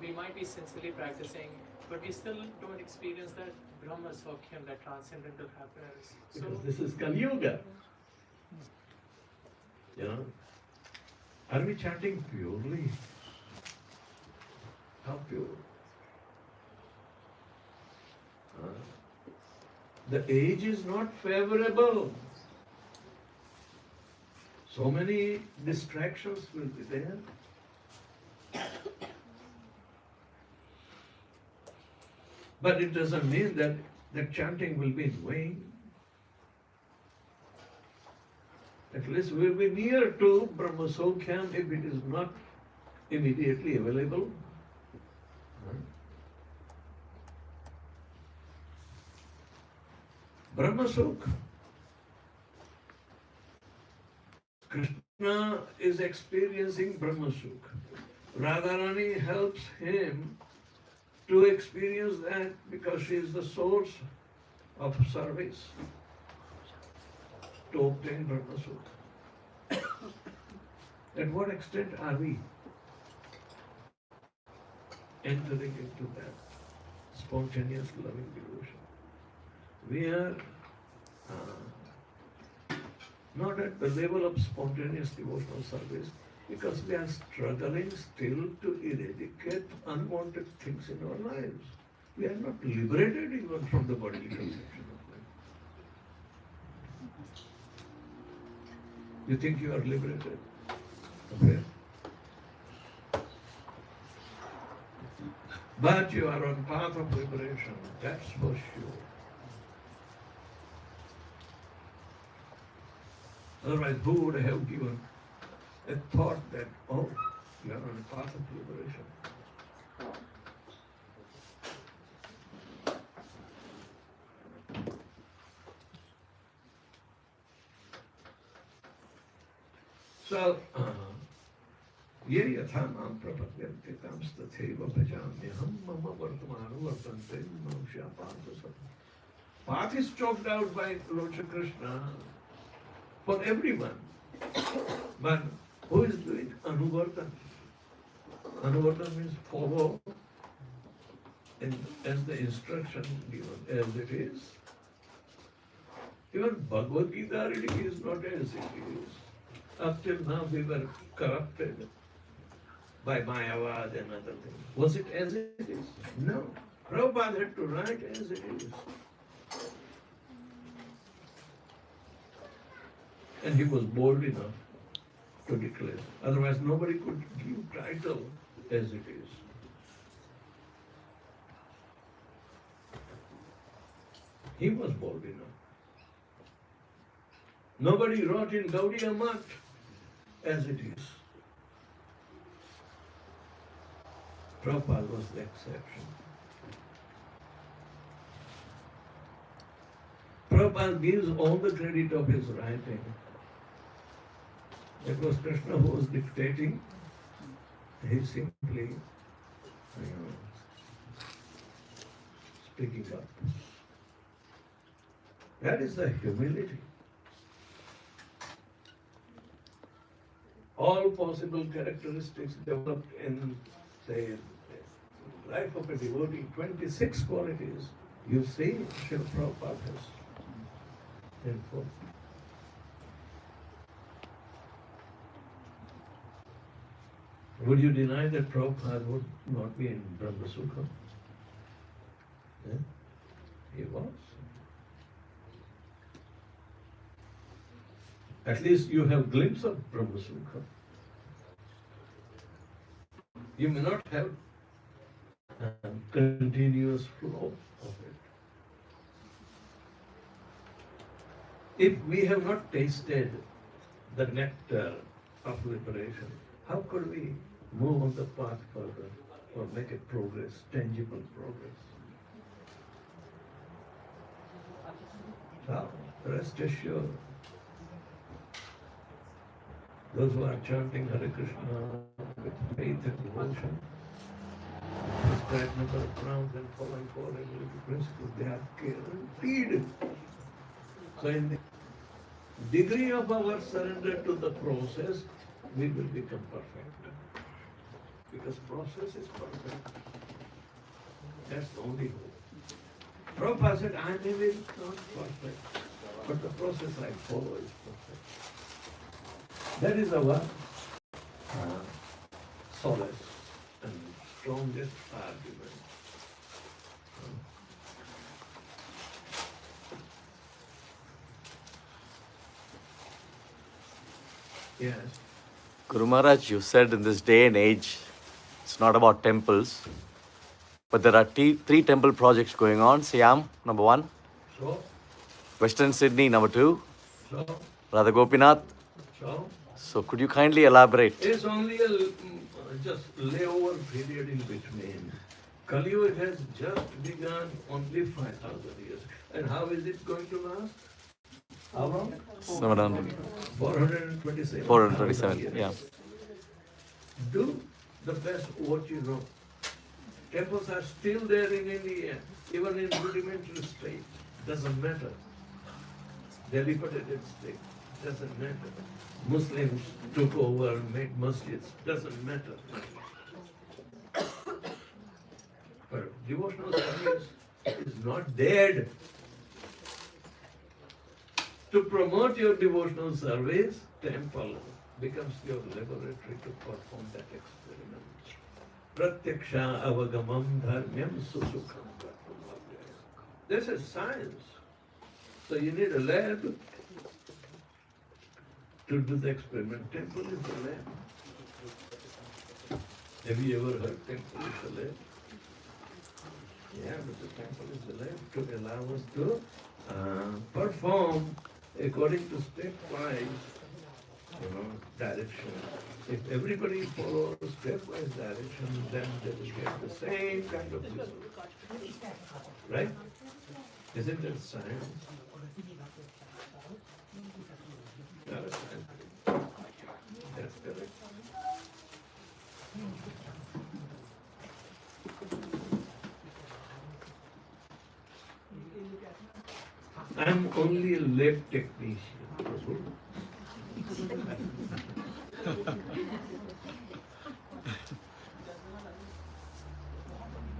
we might be sincerely practicing, but we still don't experience that Brahma Sokhyam, that transcendental happiness. So, Because this is Kali Yuga. You know? Are we chanting purely? How pure? The age is not favorable. So many distractions will be there. But it doesn't mean that the chanting will be in vain. At least we'll be near to Brahma Sokhyam if it is not immediately available. Brahma Sukh. Krishna is experiencing Brahma Sukh. Radharani helps him to experience that because she is the source of service to obtain Brahma Sukh. At what extent are we entering into that spontaneous loving devotion? We are not at the level of spontaneous devotional service, because we are struggling still to eradicate unwanted things in our lives. We are not liberated even from the bodily conception of life. You think you are liberated? Okay. But you are on path of liberation, that's for sure. Otherwise, who would have given a thought that, oh, you are on a path of liberation? So, ये यथा मां प्रपद्यन्ते तथैव भजाम्यहं मम वर्तमानो वर्तन्ते मनुष्या Partha सतः. Path is chalked out by Lord Shri Krishna for everyone. But who is doing anuvartan? Anuvartan means follow as the instruction given as it is. Even Bhagavad Gita really is not as it is. Up till now we were corrupted by Mayavad and other things. Was it as it is? No. Prabhupada had to write as it is. And he was bold enough to declare. Otherwise nobody could give title as it is. He was bold enough. Nobody wrote in Gaudiya Math as it is. Prabhupada was the exception. Prabhupada gives all the credit of his writing. It was Krishna who was dictating. He simply, speaking up. That is the humility. All possible characteristics developed in, say, life of a devotee, 26 qualities, you see, Srila Prabhupada has in full. Would you deny that Prabhupada would not be in Brahma Sukha? Yeah? He was. At least you have glimpse of Brahma Sukha. You may not have a continuous flow of it. If we have not tasted the nectar of liberation, how could we move on the path further or make a progress, tangible progress? So, rest assured, those who are chanting Hare Krishna with faith and devotion, prescribed number of rounds and following four regulatory principles, they are guaranteed. So in the degree of our surrender to the process, we will become perfect. Because process is perfect. That's the only hope. Prabhupada said, I may be not perfect, but the process I follow is perfect. That is our solace and strongest argument. Yes. Guru Maharaj, you said in this day and age, it's not about temples, but there are three temple projects going on. Siam, number 1. So, Western Sydney, number 2. so, Radha Gopinath. so. So could you kindly elaborate? It's only a just layover period in between. Kali Yuga has just begun only 5,000 years. And how is it going to last? How long? 427. 427, years. yeah. Do the best what you know. Temples are still there in India, even in rudimentary state. Doesn't matter. Dilapidated state. Doesn't matter. Muslims took over and made masjids. Doesn't matter. But devotional service is not dead. To promote your devotional service, temple becomes your laboratory to perform that experiment. Pratyaksha avagamam dharmyam susukham pratumavya. This is science. So you need a lab to do the experiment. Temple is a lab. Have you ever heard temple is a lab? Yeah, but the temple is a lab to allow us to perform according to stepwise, direction. If everybody follows stepwise direction, then they will get the same kind of result. Right? Isn't that science? Not a science. That's correct. I'm only a lab technician.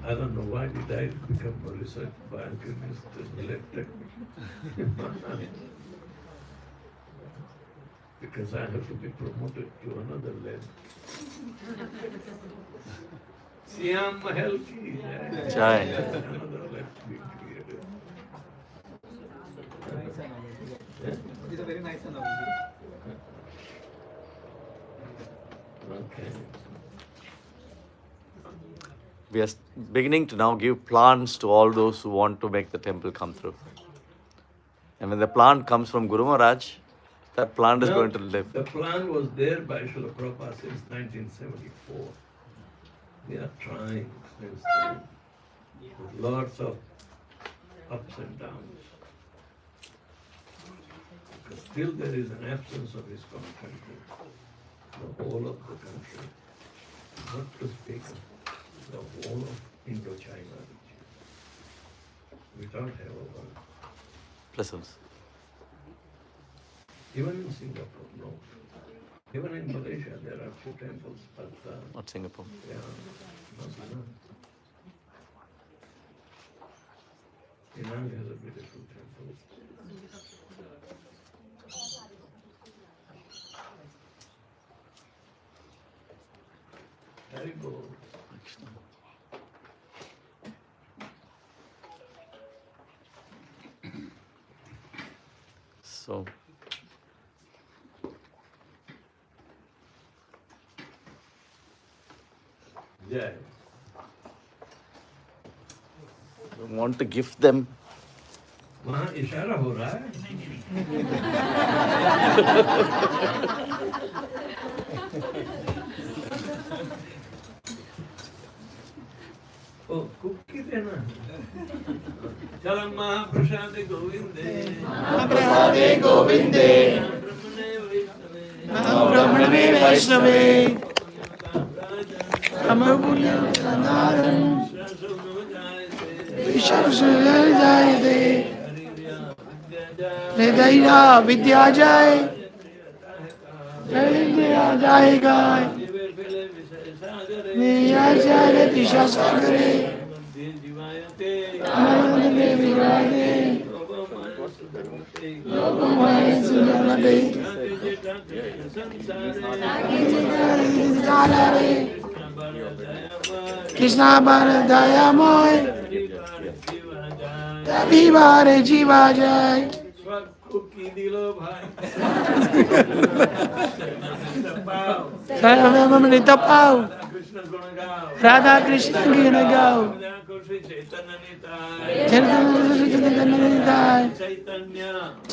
I don't know why did I become a research biochemist and lab technician. Because I have to be promoted to another lab. Siam Mahal ki Jai. another lab to be created. It's a very nice analogy. Okay. We are beginning to now give plants to all those who want to make the temple come through. And when the plant comes from Guru Maharaj, that plant is No, going to live. The plan was there by Srila Prabhupada since 1974. We are trying since then, with lots of ups and downs. Because still there is an absence of his country, the whole of the country, not to speak of the whole of Indochina region. We don't have a one. Presence. Even in Singapore, no. Even in Malaysia, there are few temples, but Not Singapore. yeah, not enough. Penang has a beautiful temple. Very good. So, Jai. we want to gift them. वहाँ इशारा हो रहा है ओ cookie देना चल महाप्रसाद गोविंदे महाप्रसादे गोविंदे ब्रह्मणे वैष्णवे हृदया विद्या जाए विद्या जाएगा दिशा सागरे कृष्णा बार दयामय तभी बारे जीवा जाए कुकी दिलो भाई अमृत पाओ कृष्ण गुण गाओ राधा कृष्ण गीत गाओ चैतन्य चैतन्य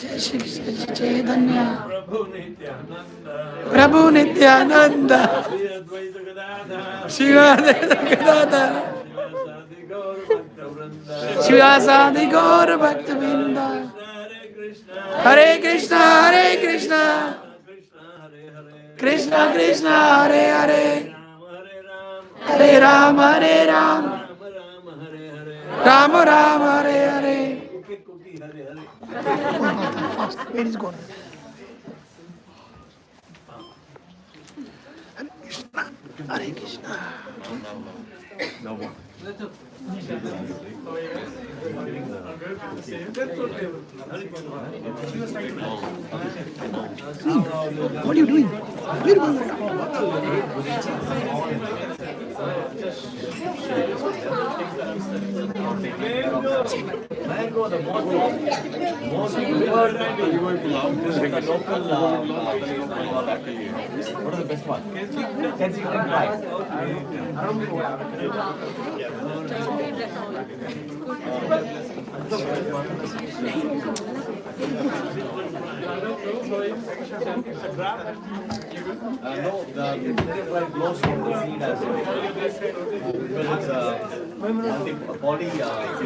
चैतन्य चैतन्य प्रभु नित्यानंद प्रभु नित्यानंद श्री अद्वैत गदाधर शिवानंद गदाधर शिवासादि गौर भक्त वृंद शिवासादि गौर भक्त वृंद हरे कृष्ण हरे कृष्ण कृष्ण हरे हरे कृष्ण कृष्ण हरे हरे हरे राम हरे राम राम राम हरे हरे राम राम हरे हरे कुकी कुकी Hare Hare Where is going? Hare Krishna. No more. That's okay. Oh, yes. Same. That's okay. What are you doing? Where are you going? Mango, the most preferred like a local what are the best ones? Kensington Pie. No, the Kensington Pie blows from the seed as well. Because it's polyembryonic.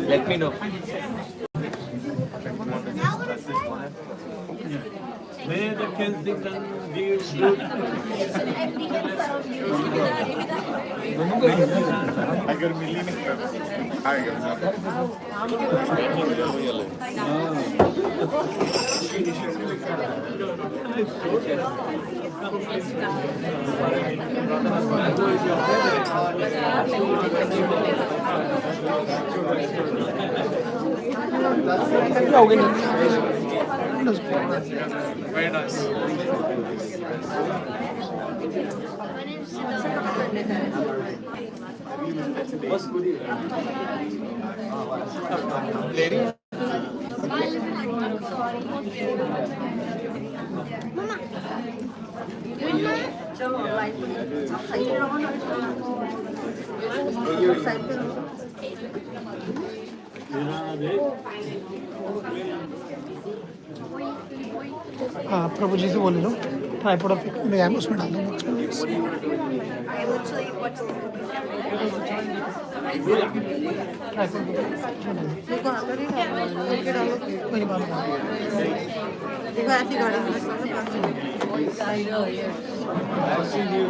Let me know. May the Kensington give good. अगर मिली नहीं आएगा Very nice. My name is Siddharth. हाँ प्रभु जी से बोले लो tripod मैं उसमें डाल दूँगा Nice to meet you.